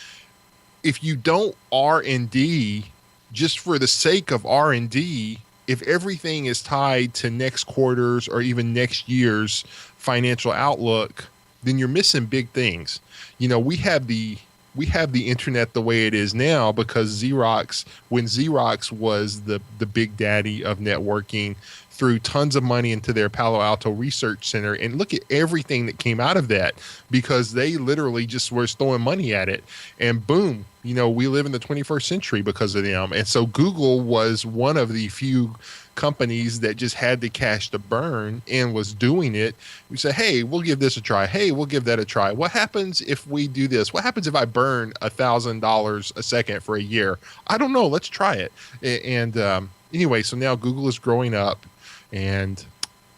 If you don't R&D just for the sake of R&D, if everything is tied to next quarter's or even next year's financial outlook, then you're missing big things. We have the internet the way it is now because when Xerox was the big daddy of networking, threw tons of money into their Palo Alto research center, and look at everything that came out of that because they literally just were throwing money at it, and boom, we live in the 21st century because of them. And so Google was one of the few companies that just had the cash to burn and was doing it. We say, hey, we'll give this a try. Hey, we'll give that a try. What happens if we do this? What happens if I burn $1,000 a second for a year? I don't know. Let's try it. And anyway, so now Google is growing up, and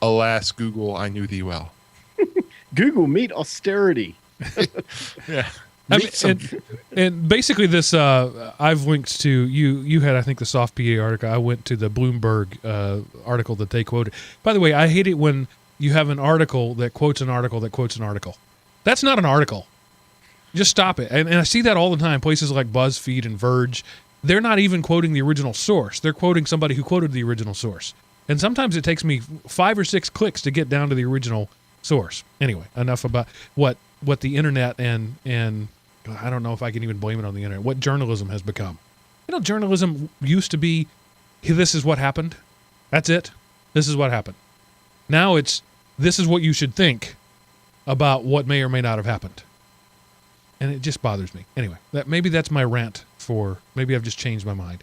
alas, Google, I knew thee well. Google, meet austerity. Yeah. And basically this, I've linked to, you had, I think, the Soft PA article. I went to the Bloomberg article that they quoted. By the way, I hate it when you have an article that quotes an article that quotes an article. That's not an article. Just stop it. And I see that all the time. Places like BuzzFeed and Verge, they're not even quoting the original source. They're quoting somebody who quoted the original source. And sometimes it takes me 5 or 6 clicks to get down to the original source. Anyway, enough about what the internet and I don't know if I can even blame it on the internet, what journalism has become. Journalism used to be, hey, this is what happened. That's it. This is what happened. Now it's, this is what you should think about what may or may not have happened. And it just bothers me. Anyway, maybe that's my rant maybe I've just changed my mind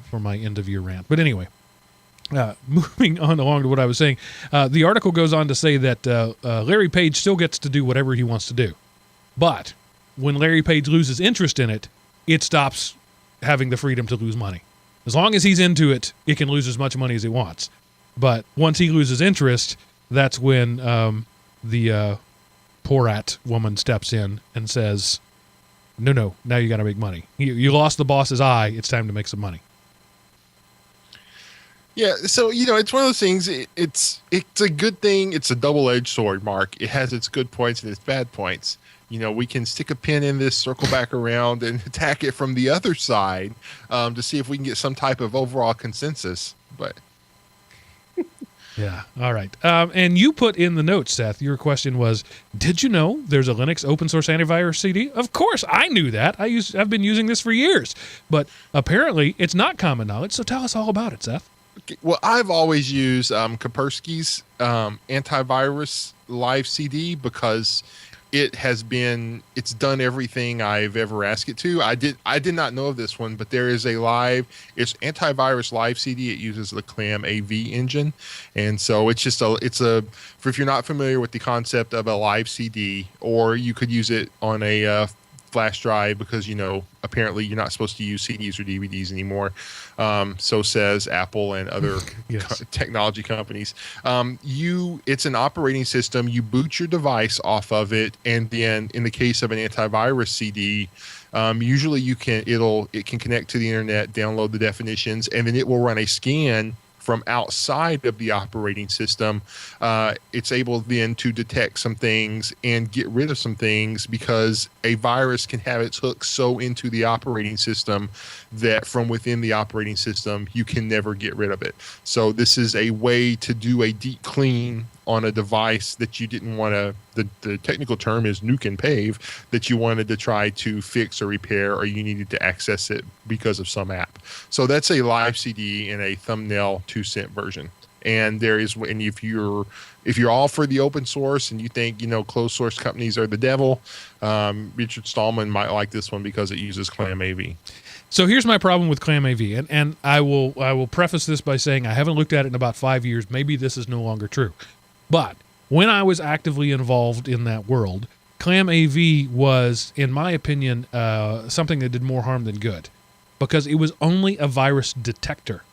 for my end of year rant. But anyway, moving on along to what I was saying, the article goes on to say that Larry Page still gets to do whatever he wants to do. But when Larry Page loses interest in it, it stops having the freedom to lose money. As long as he's into it, it can lose as much money as it wants. But once he loses interest, that's when the Porat woman steps in and says, no, now you got to make money. You lost the boss's eye. It's time to make some money. Yeah, so it's one of those things. It's a good thing. It's a double-edged sword, Mark. It has its good points and its bad points. We can stick a pin in this, circle back around, and attack it from the other side to see if we can get some type of overall consensus. But yeah, all right. And you put in the notes, Seth. Your question was, did you know there's a Linux open source antivirus CD? Of course, I knew that. I've been using this for years, but apparently it's not common knowledge. So tell us all about it, Seth. Well, I've always used Kaspersky's antivirus live CD because it's done everything I've ever asked it to. I did not know of this one, but there is it's antivirus live CD. It uses the Clam AV engine. And so it's if you're not familiar with the concept of a live CD, or you could use it on a flash drive because, apparently you're not supposed to use CDs or DVDs anymore. So says Apple and other yes. technology companies. It's an operating system. You boot your device off of it. And then in the case of an antivirus CD, usually it can connect to the internet, download the definitions, and then it will run a scan from outside of the operating system. It's able then to detect some things and get rid of some things because a virus can have its hooks so into the operating system that from within the operating system, you can never get rid of it. So this is a way to do a deep clean on a device that you didn't want to, the technical term is nuke and pave, that you wanted to try to fix or repair, or you needed to access it because of some app. So that's a live CD in a thumbnail 2-cent version. And if you're all for the open source and you think, closed source companies are the devil, Richard Stallman might like this one because it uses Clam AV. So here's my problem with Clam AV, and I will preface this by saying I haven't looked at it in about 5 years. Maybe this is no longer true. But when I was actively involved in that world, Clam AV was, in my opinion, something that did more harm than good, because it was only a virus detector.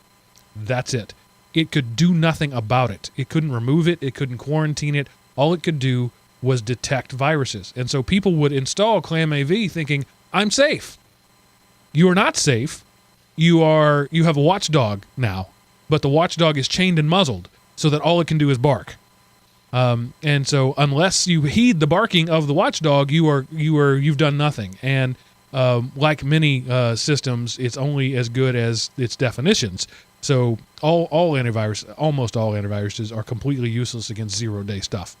That's it. It could do nothing about it. It couldn't remove it. It couldn't quarantine it. All it could do was detect viruses. And so people would install Clam AV thinking, I'm safe. You are not safe. You have a watchdog now, but the watchdog is chained and muzzled so that all it can do is bark. And so unless you heed the barking of the watchdog, you've done nothing. And like many systems, it's only as good as its definitions. So almost all antiviruses are completely useless against 0-day stuff.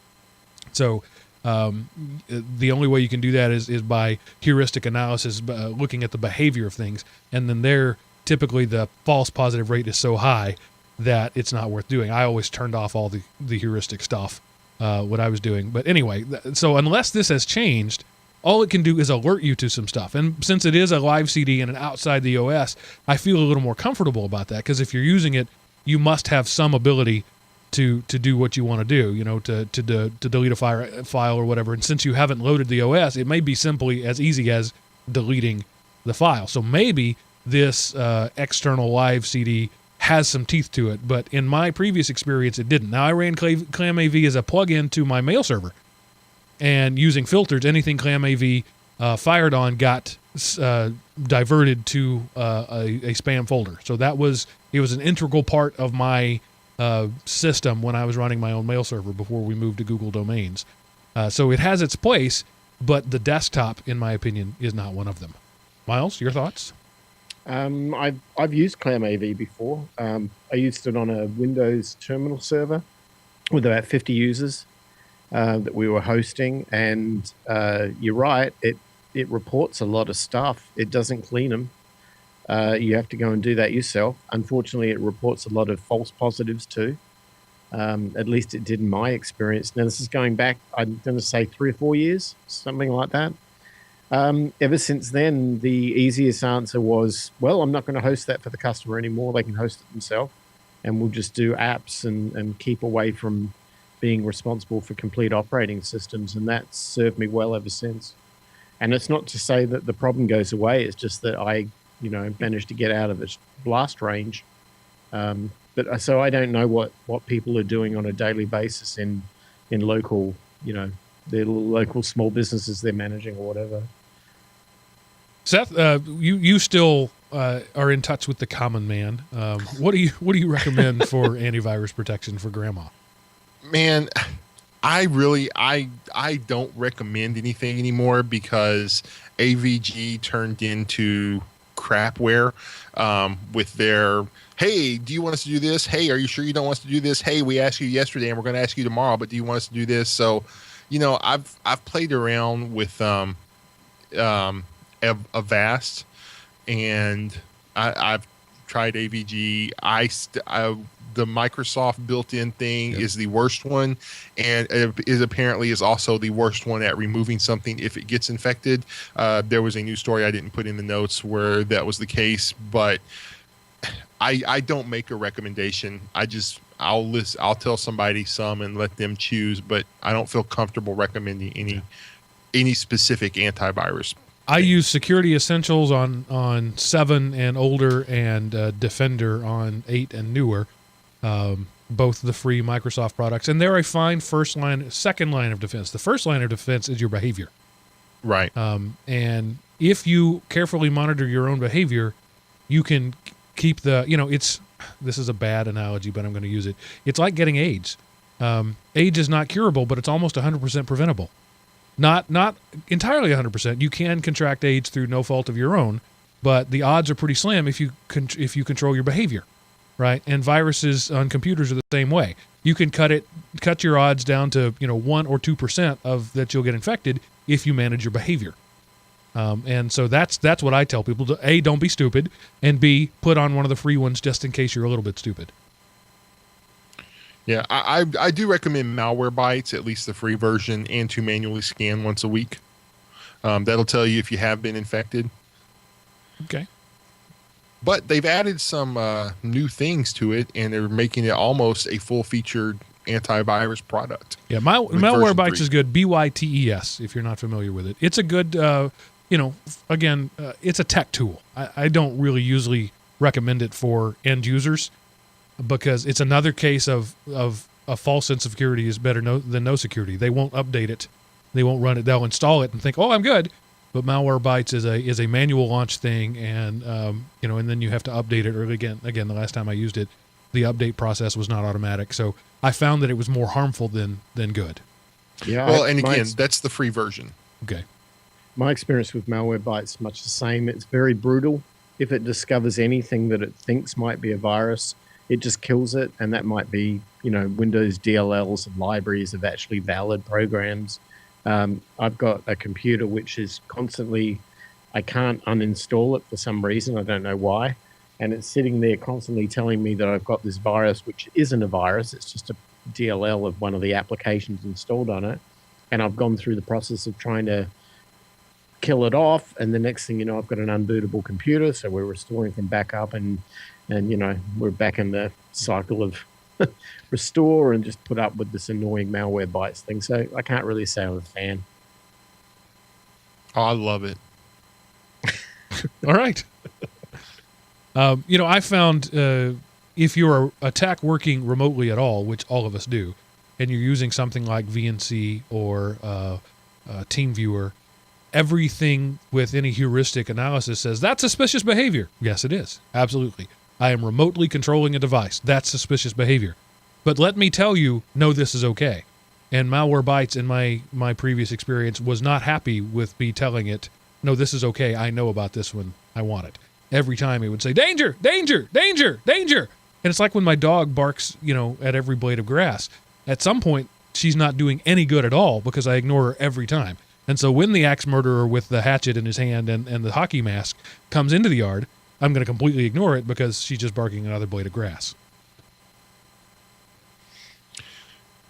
So the only way you can do that is by heuristic analysis, looking at the behavior of things, and then typically the false positive rate is so high that it's not worth doing. I always turned off all the heuristic stuff what I was doing. But anyway, so unless this has changed, all it can do is alert you to some stuff. And since it is a live CD and an outside the OS, I feel a little more comfortable about that, because if you're using it, you must have some ability to do what you want to do, to delete a file or whatever. And since you haven't loaded the OS, it may be simply as easy as deleting the file. So maybe this external live CD has some teeth to it, but in my previous experience, it didn't. Now, I ran Clam AV as a plug-in to my mail server, and using filters, anything Clam AV fired on got diverted to a spam folder. So it was an integral part of my system when I was running my own mail server before we moved to Google Domains. So it has its place, but the desktop, in my opinion, is not one of them. Miles, your thoughts? I've used Clam AV before. I used it on a Windows terminal server with about 50 users that we were hosting, and you're right, it reports a lot of stuff. It doesn't clean them. You have to go and do that yourself. Unfortunately, it reports a lot of false positives too. At least it did in my experience. Now, this is going back, I'm going to say 3 or 4 years, something like that. Ever since then, the easiest answer was, well, I'm not going to host that for the customer anymore. They can host it themselves, and we'll just do apps and keep away from being responsible for complete operating systems. And that's served me well ever since. And it's not to say that the problem goes away. It's just that I, managed to get out of its blast range. But so I don't know what people are doing on a daily basis in local, their little local small businesses they're managing or whatever. Seth, you still are in touch with the common man. What do you recommend for antivirus protection for grandma? Man, I don't recommend anything anymore, because AVG turned into crapware with their, hey, do you want us to do this? Hey, are you sure you don't want us to do this? Hey, we asked you yesterday and we're going to ask you tomorrow, but do you want us to do this? So, I've played around with Avast, and I've tried AVG. The Microsoft built-in thing is the worst one, and it is also the worst one at removing something if it gets infected. There was a news story I didn't put in the notes where that was the case, but I don't make a recommendation. I'll tell somebody some and let them choose, but I don't feel comfortable recommending any specific antivirus. I use Security Essentials on 7 and older, and Defender on 8 and newer. Both the free Microsoft products, and they're a fine second line of defense. The first line of defense is your behavior. Right. And if you carefully monitor your own behavior, you can keep this is a bad analogy, but I'm going to use it. It's like getting AIDS. AIDS is not curable, but it's almost 100% preventable. Not entirely 100%. You can contract AIDS through no fault of your own, but the odds are pretty slim if you control your behavior. Right, and viruses on computers are the same way. You can cut your odds down to 1 or 2% of that you'll get infected if you manage your behavior. And so that's what I tell people: A, don't be stupid, and B, put on one of the free ones just in case you're a little bit stupid. Yeah, I do recommend Malwarebytes, at least the free version, and to manually scan once a week. That'll tell you if you have been infected. Okay. But they've added some new things to it, and they're making it almost a full-featured antivirus product. Yeah, with Malware version Bytes 3. is good. BYTES, if you're not familiar with it. It's a good, it's a tech tool. I don't really usually recommend it for end users because it's another case of a false sense of security is better than no security. They won't update it. They won't run it. They'll install it and think, oh, I'm good. But Malware Bytes is a manual launch thing, and and then you have to update it. Or again, the last time I used it, the update process was not automatic. So I found that it was more harmful than good. Yeah. Well, and again, that's the free version. Okay. My experience with Malwarebytes is much the same. It's very brutal. If it discovers anything that it thinks might be a virus, it just kills it. And that might be, Windows DLLs and libraries of actually valid programs. I've got a computer which is constantly, I can't uninstall it for some reason. I don't know why. And it's sitting there constantly telling me that I've got this virus, which isn't a virus. It's just a DLL of one of the applications installed on it. And I've gone through the process of trying to kill it off. And the next thing you know, I've got an unbootable computer. So we're restoring from backup and we're back in the cycle of restore and just put up with this annoying Malwarebytes thing. So I can't really say I'm a fan. Oh, I love it. All right. I found if your attack working remotely at all, which all of us do, and you're using something like VNC or TeamViewer, everything with any heuristic analysis says that's suspicious behavior. Yes, it is. Absolutely. I am remotely controlling a device. That's suspicious behavior. But let me tell you, no, this is okay. And Malwarebytes, in my previous experience, was not happy with me telling it, no, this is okay. I know about this one. I want it. Every time it would say, danger, danger, danger, danger. And it's like when my dog barks, at every blade of grass. At some point, she's not doing any good at all because I ignore her every time. And so when the axe murderer with the hatchet in his hand and the hockey mask comes into the yard, I'm going to completely ignore it because she's just barking another blade of grass.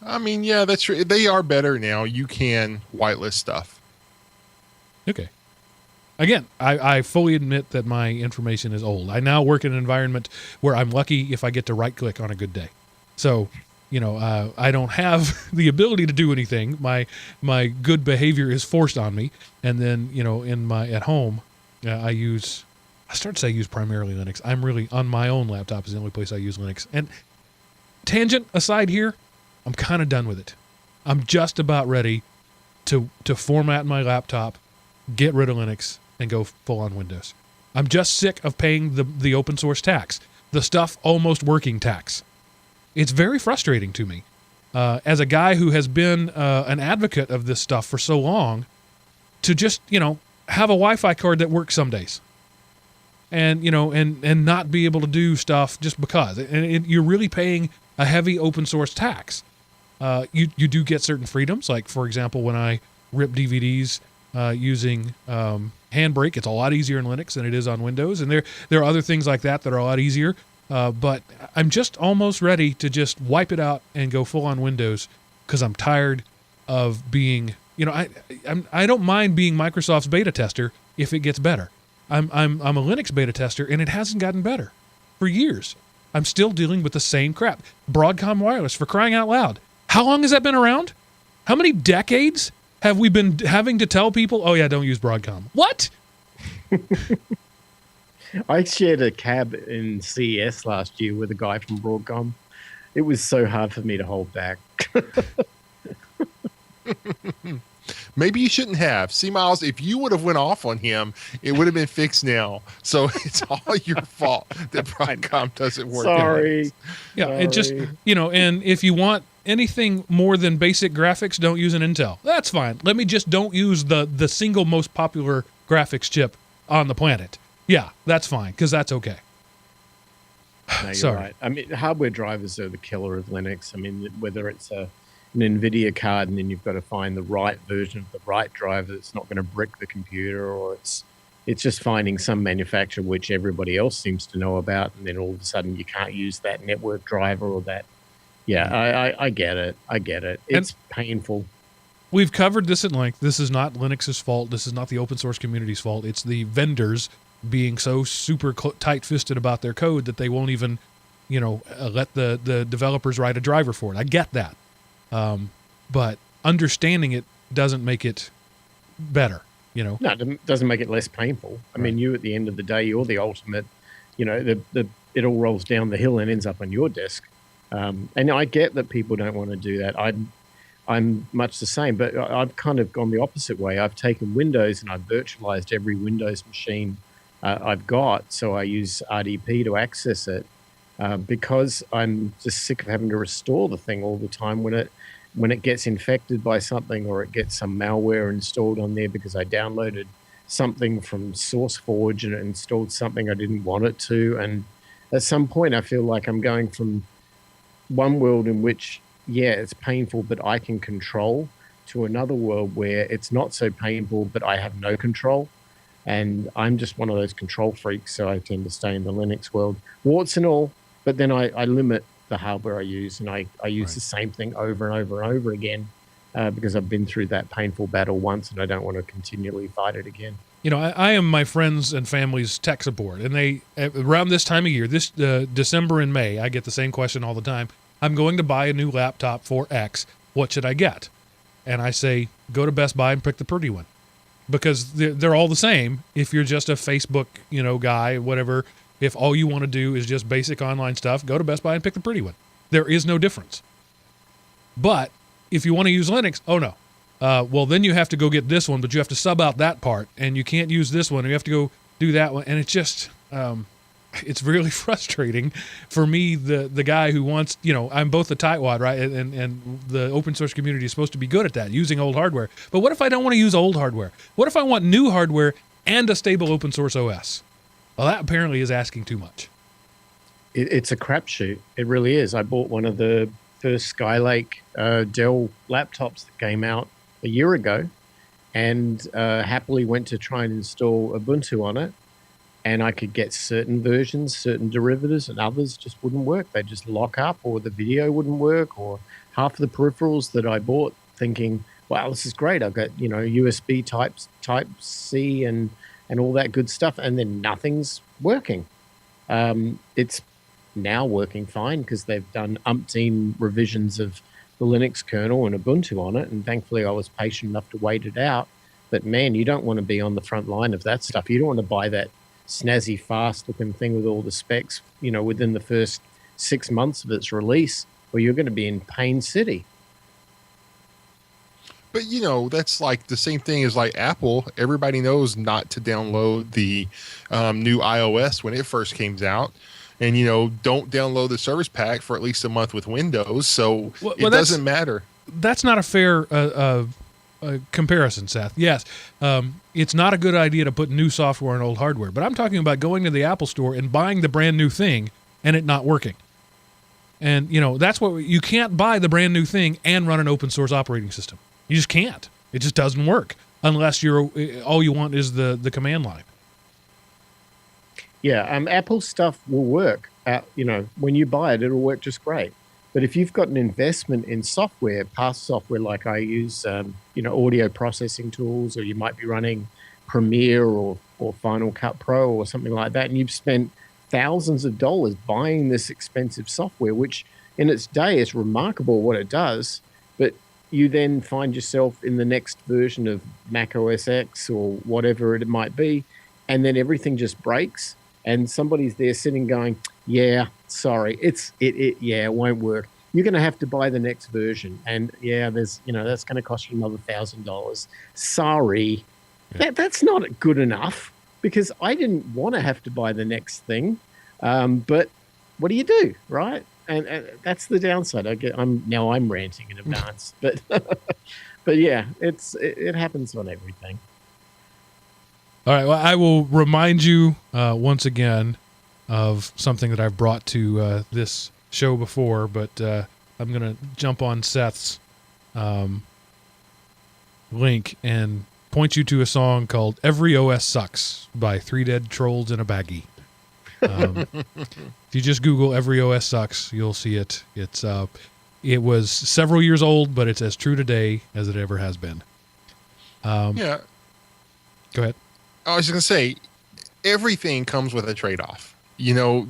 I mean, yeah, that's true. They are better now. You can whitelist stuff. Okay. Again, I fully admit that my information is old. I now work in an environment where I'm lucky if I get to right-click on a good day. So, I don't have the ability to do anything. My good behavior is forced on me. And then, at home, I use primarily Linux. I'm really, on my own laptop is the only place I use Linux. And tangent aside here, I'm kind of done with it. I'm just about ready to format my laptop, get rid of Linux, and go full on Windows. I'm just sick of paying the open source tax, the stuff almost working tax. It's very frustrating to me. As a guy who has been an advocate of this stuff for so long, to just, have a Wi-Fi card that works some days. And, and not be able to do stuff just because. And you're really paying a heavy open source tax. You do get certain freedoms. Like, for example, when I rip DVDs using Handbrake, it's a lot easier in Linux than it is on Windows. And there are other things like that are a lot easier. But I'm just almost ready to just wipe it out and go full on Windows because I'm tired of being, I don't mind being Microsoft's beta tester if it gets better. I'm a Linux beta tester and it hasn't gotten better for years. I'm still dealing with the same crap. Broadcom Wireless, for crying out loud. How long has that been around? How many decades have we been having to tell people, oh yeah, don't use Broadcom? What? I shared a cab in CES last year with a guy from Broadcom. It was so hard for me to hold back. Maybe you shouldn't have. See, Miles, if you would have went off on him, it would have been fixed now. So it's all your fault that Broadcom doesn't work. Sorry. Yeah, it just, and if you want anything more than basic graphics, don't use an Intel. That's fine. Let me just don't use the single most popular graphics chip on the planet. Yeah, that's fine, because that's okay. No, you're Sorry. right. I mean, hardware drivers are the killer of Linux. I mean, whether it's an NVIDIA card and then you've got to find the right version of the right driver that's not going to brick the computer, or it's just finding some manufacturer which everybody else seems to know about, and then all of a sudden you can't use that network driver or that. Yeah, I get it. I get it. It's painful. We've covered this at length. This is not Linux's fault. This is not the open source community's fault. It's the vendors being so super tight-fisted about their code that they won't even, let the developers write a driver for it. I get that. But understanding it doesn't make it better, No, it doesn't make it less painful. I mean, you at the end of the day, you're the ultimate, it all rolls down the hill and ends up on your desk. And I get that people don't want to do that. I'm much the same, but I've kind of gone the opposite way. I've taken Windows and I've virtualized every Windows machine I've got. So I use RDP to access it because I'm just sick of having to restore the thing all the time when it gets infected by something or it gets some malware installed on there because I downloaded something from SourceForge and it installed something I didn't want it to. And at some point, I feel like I'm going from one world in which, it's painful, but I can control, to another world where it's not so painful, but I have no control. And I'm just one of those control freaks, so I tend to stay in the Linux world, warts and all. But then I limit the hardware I use, and I use the same thing over and over and over again because I've been through that painful battle once, and I don't want to continually fight it again. I am my friends and family's tech support, and they around this time of year, this December and May, I get the same question all the time. I'm going to buy a new laptop for X. What should I get? And I say, go to Best Buy and pick the pretty one, because they're all the same. If you're just a Facebook, guy, whatever. If all you want to do is just basic online stuff, go to Best Buy and pick the pretty one. There is no difference. But if you want to use Linux, oh no. Well, then you have to go get this one, but you have to sub out that part, and you can't use this one. You have to go do that one, and it's just, it's really frustrating for me, the guy who wants, I'm both a tightwad, right, and the open source community is supposed to be good at that, using old hardware. But what if I don't want to use old hardware? What if I want new hardware and a stable open source OS? Well, that apparently is asking too much. It's a crapshoot. It really is. I bought one of the first Skylake Dell laptops that came out a year ago and happily went to try and install Ubuntu on it. And I could get certain versions, certain derivatives, and others just wouldn't work. They just lock up, or the video wouldn't work, or half of the peripherals that I bought thinking, wow, this is great. I've got, USB type C and all that good stuff, and then nothing's working. It's now working fine because they've done umpteen revisions of the Linux kernel and Ubuntu on it, and thankfully I was patient enough to wait it out. But man, you don't want to be on the front line of that stuff. You don't want to buy that snazzy, fast-looking thing with all the specs, within the first 6 months of its release, or you're going to be in Pain City. But, that's like the same thing as like Apple. Everybody knows not to download the new iOS when it first came out. And, don't download the service pack for at least a month with Windows. So it doesn't matter. That's not a fair comparison, Seth. Yes, it's not a good idea to put new software on old hardware. But I'm talking about going to the Apple store and buying the brand new thing and it not working. And, that's what you can't buy the brand new thing and run an open source operating system. You just can't. It just doesn't work unless all you want is the command line. Yeah, Apple stuff will work. When you buy it, it'll work just great. But if you've got an investment in software, past software like I use, audio processing tools, or you might be running Premiere or Final Cut Pro or something like that, and you've spent thousands of dollars buying this expensive software, which in its day is remarkable what it does, but you then find yourself in the next version of Mac OS X or whatever it might be, and then everything just breaks, and somebody's there sitting going, yeah, sorry, it won't work. You're going to have to buy the next version, and that's going to cost you another $1,000. Sorry, that's not good enough, because I didn't want to have to buy the next thing, but what do you do, right? And that's the downside. I'm ranting in advance, but yeah, it happens on everything. All right. Well, I will remind you once again of something that I've brought to this show before, but I'm going to jump on Seth's link and point you to a song called "Every OS Sucks" by Three Dead Trolls in a Baggie. If you just Google "Every OS Sucks," you'll see it. It was several years old, but it's as true today as it ever has been. Yeah. Go ahead. I was just going to say, everything comes with a trade-off.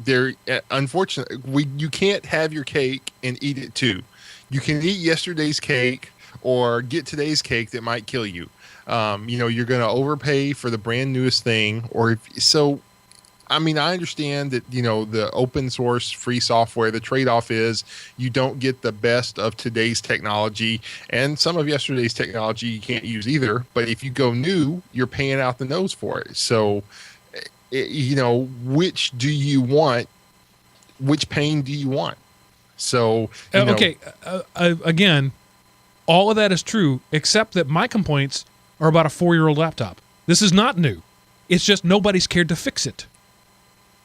There, unfortunately, you can't have your cake and eat it too. You can eat yesterday's cake or get today's cake that might kill you. You're going to overpay for the brand newest thing, I mean, I understand that, the open source free software, the trade-off is you don't get the best of today's technology, and some of yesterday's technology you can't use either. But if you go new, you're paying out the nose for it. So, which do you want? Which pain do you want? So, okay. Again, all of that is true, except that my complaints are about a 4-year-old laptop. This is not new. It's just nobody's cared to fix it.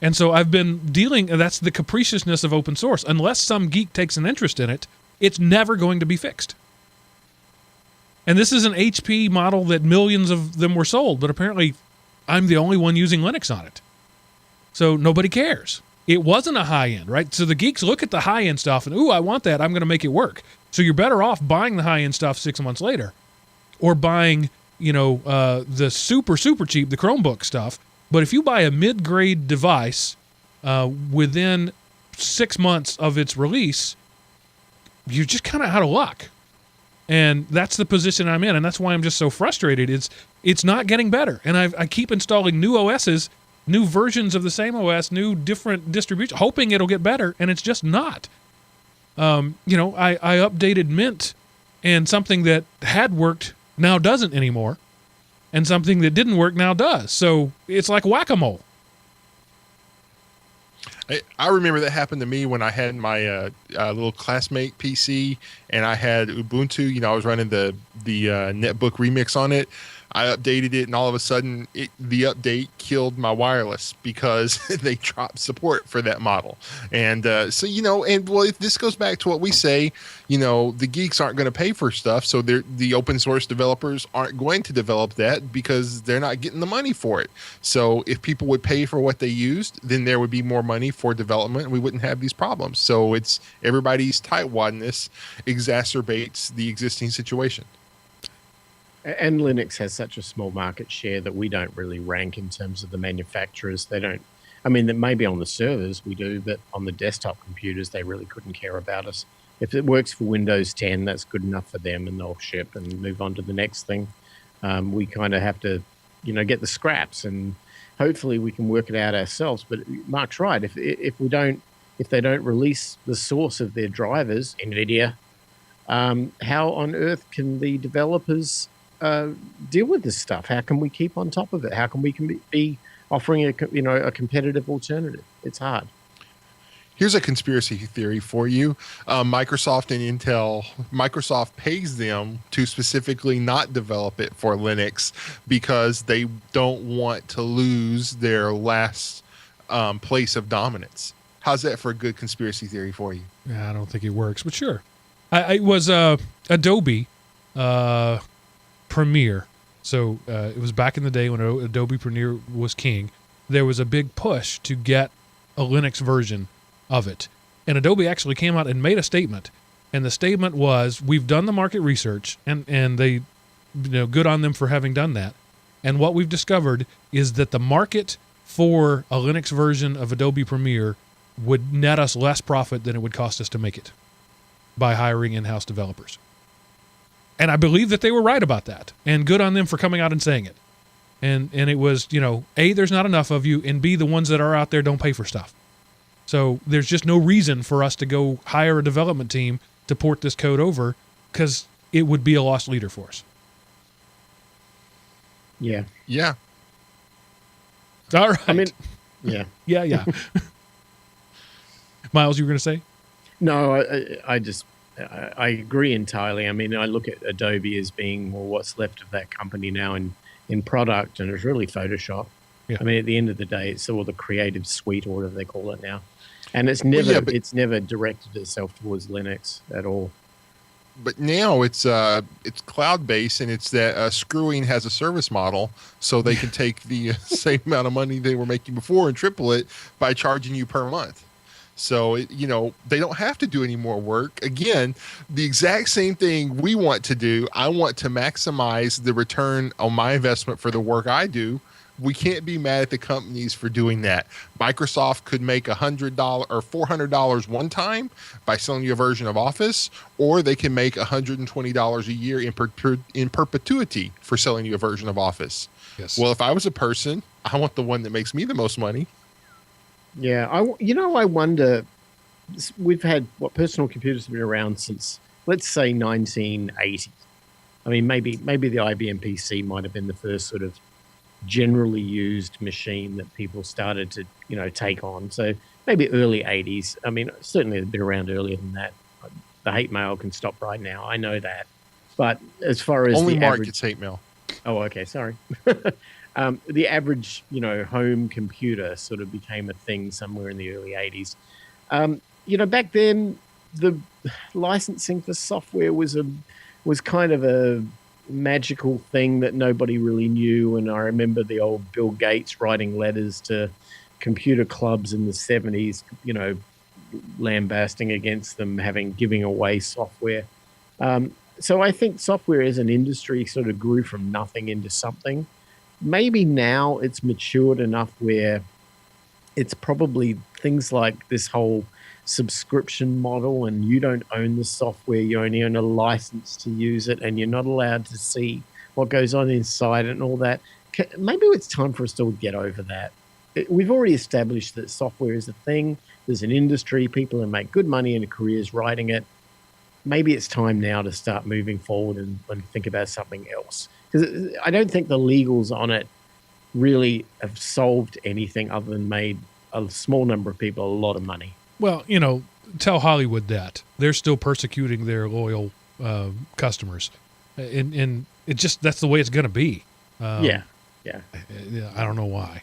And so I've been that's the capriciousness of open source. Unless some geek takes an interest in it, it's never going to be fixed. And this is an HP model that millions of them were sold, but apparently I'm the only one using Linux on it. So nobody cares. It wasn't a high-end, right? So the geeks look at the high-end stuff and, ooh, I want that. I'm going to make it work. So you're better off buying the high-end stuff 6 months later or buying, the super, super cheap, the Chromebook stuff. But if you buy a mid-grade device within 6 months of its release, you're just kind of out of luck. And that's the position I'm in, and that's why I'm just so frustrated. It's not getting better. And I keep installing new OSs, new versions of the same OS, new different distributions, hoping it'll get better, and it's just not. I updated Mint, and something that had worked now doesn't anymore. And something that didn't work now does. So it's like whack-a-mole. I remember that happened to me when I had my little classmate PC and I had Ubuntu. I was running the netbook remix on it. I updated it, and all of a sudden, the update killed my wireless because they dropped support for that model. And if this goes back to what we say, the geeks aren't going to pay for stuff, so the open source developers aren't going to develop that because they're not getting the money for it. So if people would pay for what they used, then there would be more money for development, and we wouldn't have these problems. So it's everybody's tightwaddness exacerbates the existing situation. And Linux has such a small market share that we don't really rank in terms of the manufacturers. They don't, I mean, that maybe on the servers we do, but on the desktop computers, they really couldn't care about us. If it works for Windows 10, that's good enough for them, and they'll ship and move on to the next thing. We kind of have to, get the scraps, and hopefully we can work it out ourselves. But Mark's right. If they don't release the source of their drivers, NVIDIA, how on earth can the developers deal with this stuff? How can we keep on top of it? How can we be offering a competitive alternative? It's hard. Here's a conspiracy theory for you. Microsoft and Intel, Microsoft pays them to specifically not develop it for Linux because they don't want to lose their last place of dominance. How's that for a good conspiracy theory for you? Yeah, I don't think it works, but sure. It was Adobe Premiere. So it was back in the day when Adobe Premiere was king. There was a big push to get a Linux version of it. And Adobe actually came out and made a statement. And the statement was, we've done the market research, and they, good on them for having done that. And what we've discovered is that the market for a Linux version of Adobe Premiere would net us less profit than it would cost us to make it by hiring in-house developers. And I believe that they were right about that. And good on them for coming out and saying it. And it was, A, there's not enough of you, and B, the ones that are out there don't pay for stuff. So there's just no reason for us to go hire a development team to port this code over, because it would be a lost leader for us. Yeah. Yeah. All right. I mean, yeah. Yeah. Miles, you were going to say? No, I agree entirely. I mean, I look at Adobe as being what's left of that company now in product, and it's really Photoshop. Yeah. I mean, at the end of the day, it's all the creative suite, or whatever they call it now. And it's never directed itself towards Linux at all. But now it's cloud-based, and it's that Screwing has a service model, so they can take the same amount of money they were making before and triple it by charging you per month. So, they don't have to do any more work. Again, the exact same thing we want to do. I want to maximize the return on my investment for the work I do. we can't be mad at the companies for doing that. Microsoft could make $100 or $400 one time by selling you a version of Office, or they can make $120 a year in perpetuity for selling you a version of Office. Yes. Well, if I was a person, I want the one that makes me the most money. Yeah, I wonder. We've had personal computers have been around since, let's say, 1980. I mean, maybe the IBM PC might have been the first sort of generally used machine that people started to take on. So maybe early 80s. I mean, certainly it's been around earlier than that. The hate mail can stop right now. I know that. But as far as only the Mark average, gets hate mail. oh, okay, sorry. The average, home computer sort of became a thing somewhere in the early 80s. Back then, the licensing for software was kind of a magical thing that nobody really knew. And I remember the old Bill Gates writing letters to computer clubs in the 70s, lambasting against them giving away software. So I think software as an industry sort of grew from nothing into something. Maybe now it's matured enough where it's probably things like this whole subscription model, and you don't own the software, you only own a license to use it, and you're not allowed to see what goes on inside it and all that. Maybe it's time for us to get over that. We've already established that software is a thing. There's an industry, people who make good money in careers writing it. Maybe it's time now to start moving forward and think about something else. Because I don't think the legals on it really have solved anything other than made a small number of people a lot of money. Well, tell Hollywood that. They're still persecuting their loyal customers. And it just, that's the way it's going to be. Yeah. I don't know why.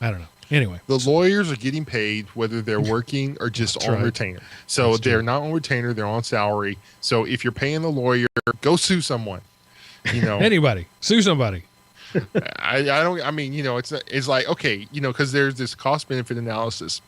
I don't know. Anyway. The lawyers are getting paid whether they're working or just on retainer. So they're not on retainer, they're on salary. So if you're paying the lawyer, go sue someone. Anybody. Sue somebody. It's like, okay, because there's this cost benefit analysis.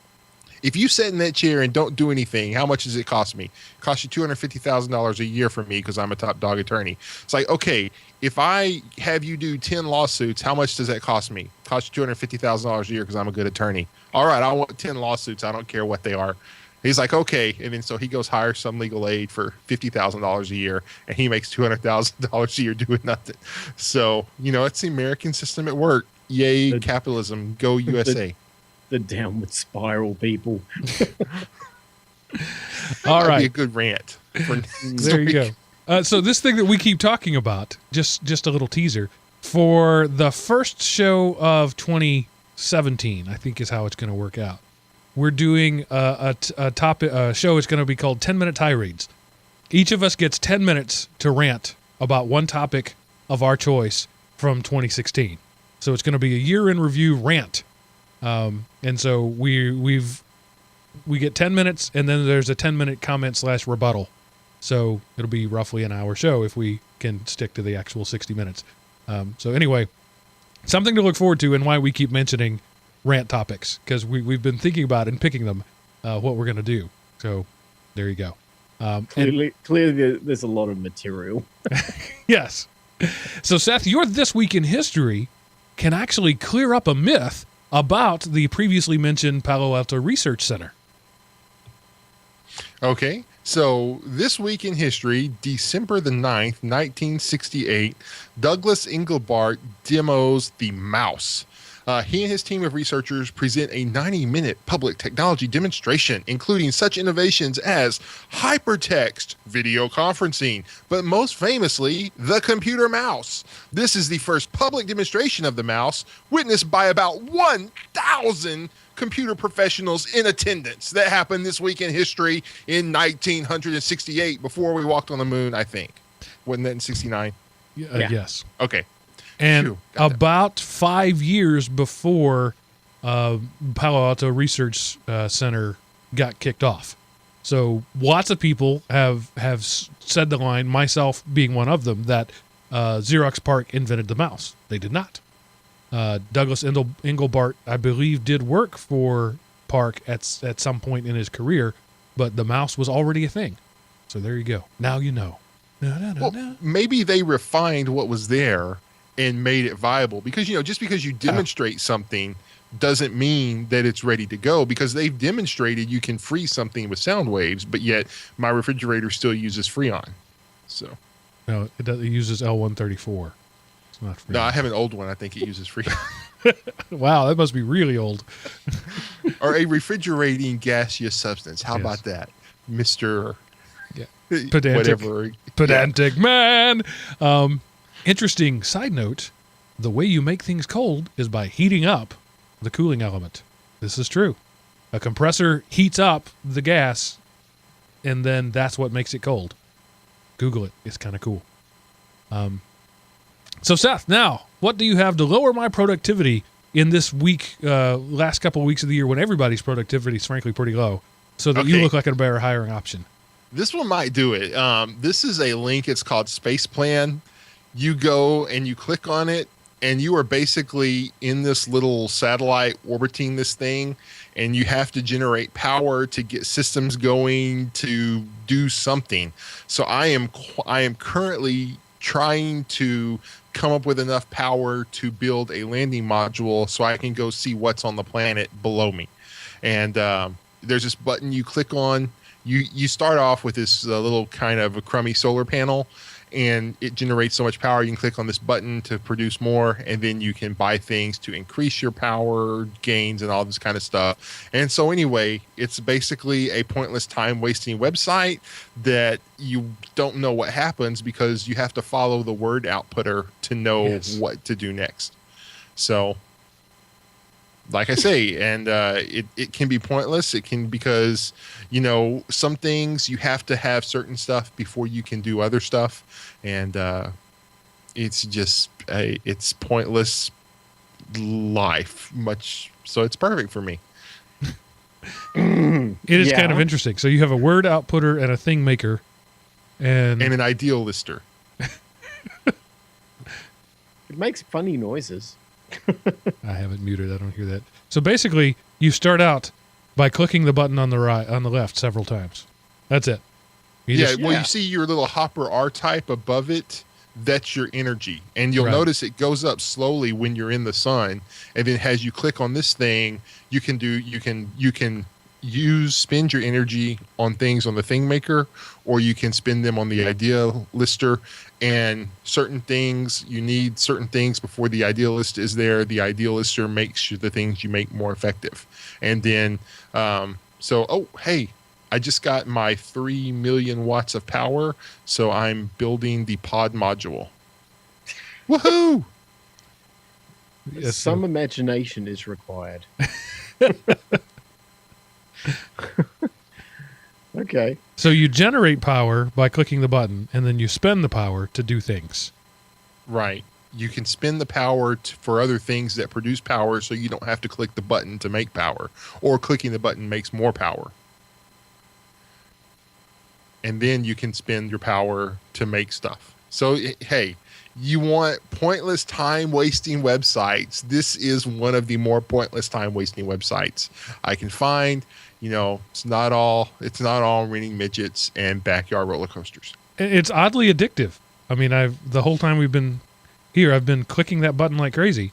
If you sit in that chair and don't do anything, how much does it cost me? It costs you $250,000 a year for me because I'm a top dog attorney. It's like, okay, if I have you do 10 lawsuits, how much does that cost me? It costs you $250,000 a year because I'm a good attorney. All right, I want 10 lawsuits. I don't care what they are. He's like, okay. And then so he goes hire some legal aid for $50,000 a year, and he makes $200,000 a year doing nothing. So, it's the American system at work. Yay, capitalism. Go USA. The downward spiral, people. All right. Be a good rant. There you go. So this thing that we keep talking about, just a little teaser, for the first show of 2017, I think is how it's going to work out. We're doing a show. It's going to be called 10-Minute Tirades. Each of us gets 10 minutes to rant about one topic of our choice from 2016. So it's going to be a year in review rant. And so we get 10 minutes, and then there's a 10-minute comment/rebuttal. So it'll be roughly an hour show if we can stick to the actual 60 minutes. So anyway, something to look forward to, and why we keep mentioning rant topics, because we've been thinking about and picking them, what we're going to do. So there you go. Clearly there's a lot of material. Yes. So Seth, your This Week in History can actually clear up a myth about the previously mentioned Palo Alto Research Center. Okay, so this week in history, December the 9th, 1968, Douglas Engelbart demos the mouse. He and his team of researchers present a 90-minute public technology demonstration, including such innovations as hypertext, video conferencing, but most famously, the computer mouse. This is the first public demonstration of the mouse, witnessed by about 1,000 computer professionals in attendance. That happened this week in history in 1968, before we walked on the moon, I think. Wasn't that in 69? Yeah. Yes. Okay. And about 5 years before Palo Alto Research Center got kicked off. So lots of people have said the line, myself being one of them, that Xerox PARC invented the mouse. They did not. Douglas Engelbart, I believe, did work for PARC at some point in his career, but the mouse was already a thing. So there you go. Now you know. Maybe they refined what was there and made it viable. Because, just because you demonstrate something doesn't mean that it's ready to go, because they've demonstrated you can freeze something with sound waves, but yet my refrigerator still uses Freon. So No, it uses L134. It's not Freon. no, I have an old one. I think it uses Freon. Wow, that must be really old. Or a refrigerating gaseous substance. How Yes. about that, Mr. Yeah. Pedantic. Whatever. Pedantic man. Interesting side note, the way you make things cold is by heating up the cooling element. This is true. A compressor heats up the gas, and then that's what makes it cold. Google it. It's kind of cool. So Seth, now, what do you have to lower my productivity in this week, last couple of weeks of the year when everybody's productivity is frankly pretty low, so that you Okay. look like a better hiring option? This one might do it. This is a link. It's called Space Plan. You go and you click on it, and you are basically in this little satellite orbiting this thing, and you have to generate power to get systems going to do something. So I am currently trying to come up with enough power to build a landing module so I can go see what's on the planet below me. And there's this button you click on. You start off with this little kind of a crummy solar panel, and it generates so much power. You can click on this button to produce more, and then you can buy things to increase your power gains and all this kind of stuff. And so anyway, it's basically a pointless time wasting website that you don't know what happens, because you have to follow the word outputter to know Yes. what to do next. So like I say, and it can be pointless. It can, because, some things you have to have certain stuff before you can do other stuff. And it's just, it's pointless life much. So it's perfect for me. It is Yeah. kind of interesting. So you have a word outputter and a thing maker, and And an ideal lister. It makes funny noises. I have it muted. I don't hear that. So basically, you start out by clicking the button on the left several times. That's it. You just- Well, you see your little Hopper R type above it. That's your energy, and you'll Right. notice it goes up slowly when you're in the sun, and then as you click on this thing, you can spend your energy on things on the thing maker, or you can spend them on the ideal lister. And certain things, you need certain things before the ideal list is there. The ideal lister makes the things you make more effective. And then hey, I just got my 3 million watts of power, so I'm building the pod module. Woohoo! Yes, Some imagination is required. Okay. So you generate power by clicking the button, and then you spend the power to do things. Right. You can spend the power for other things that produce power, so you don't have to click the button to make power, or clicking the button makes more power. And then you can spend your power to make stuff. So, hey, you want pointless time wasting websites? This is one of the more pointless time wasting websites I can find. It's not all renting midgets and backyard roller coasters. It's oddly addictive. I mean, the whole time we've been here, I've been clicking that button like crazy,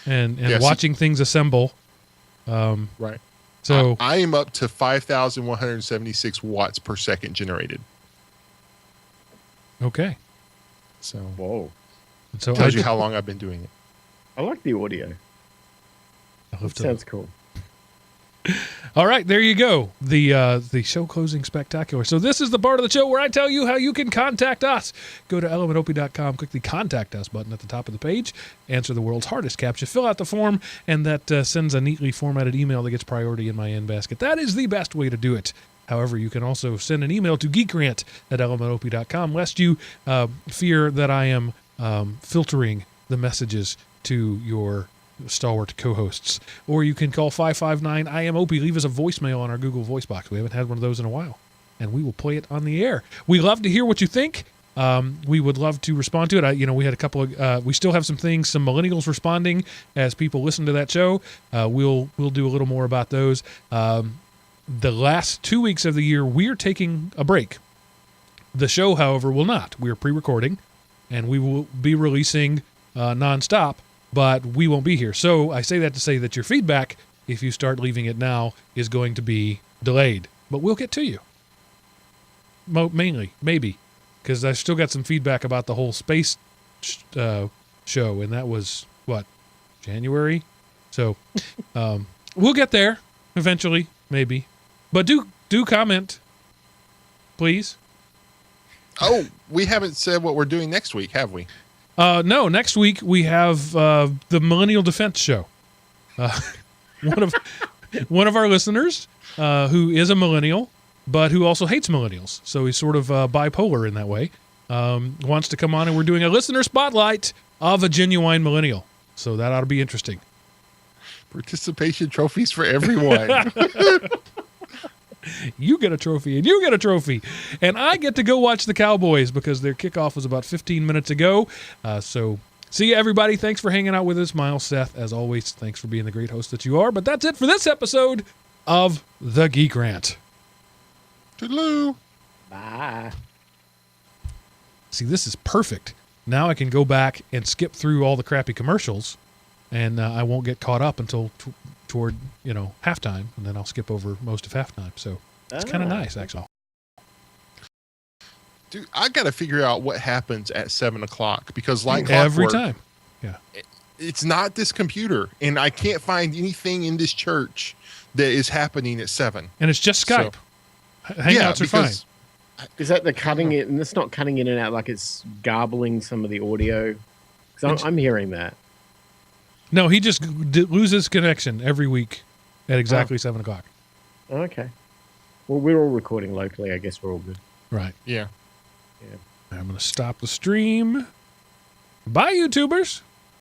and Yeah, watching things assemble. Right. So I am up to 5,176 watts per second generated. okay. So Whoa. So tells you how long I've been doing it. I like the audio. I'll have It to- sounds cool. All right, there you go. The show closing spectacular. So this is the part of the show where I tell you how you can contact us. Go to elementop.com, click the Contact Us button at the top of the page, answer the world's hardest CAPTCHA, fill out the form, and that sends a neatly formatted email that gets priority in my in-basket. That is the best way to do it. However, you can also send an email to GeekRant at elementop.com, lest you fear that I am filtering the messages to your stalwart co-hosts. Or you can call 559-IM-OPI. Leave us a voicemail on our Google Voice box. We haven't had one of those in a while, and we will play it on the air. We love to hear what you think. We would love to respond to it. We had a couple of, we still have some millennials responding as people listen to that show. We'll do a little more about those. The last 2 weeks of the year, we're taking a break. The show, however, will not. We are pre-recording, and we will be releasing nonstop, but we won't be here. So I say that to say that your feedback, if you start leaving it now, is going to be delayed. But we'll get to you. Mainly, maybe, because I've still got some feedback about the whole space show, and that was, January? So we'll get there eventually, maybe. But do comment, please. Oh, we haven't said what we're doing next week, have we? No, next week we have the Millennial Defense Show. One of our listeners who is a millennial, but who also hates millennials. So he's sort of bipolar in that way. Wants to come on, and we're doing a listener spotlight of a genuine millennial. So that ought to be interesting. Participation trophies for everyone. You get a trophy, and you get a trophy. And I get to go watch the Cowboys because their kickoff was about 15 minutes ago. So see you, everybody. Thanks for hanging out with us. Miles, Seth, as always, thanks for being the great host that you are. But that's it for this episode of the GeekRant. Toodaloo. Bye. See, this is perfect. Now I can go back and skip through all the crappy commercials, and I won't get caught up until toward halftime, and then I'll skip over most of halftime. So it's kind of nice, actually. Dude, I got to figure out what happens at 7 o'clock because, like every clockwork, time, yeah, it's not this computer, and I can't find anything in this church that is happening at 7. And it's just Skype. Hangouts are fine. Is that the cutting it? And it's not cutting in and out like it's garbling some of the audio. Because I'm hearing that. No, he just loses connection every week at exactly 7 o'clock. Okay. Well, we're all recording locally. I guess we're all good. Right. Yeah. Yeah. I'm going to stop the stream. Bye, YouTubers.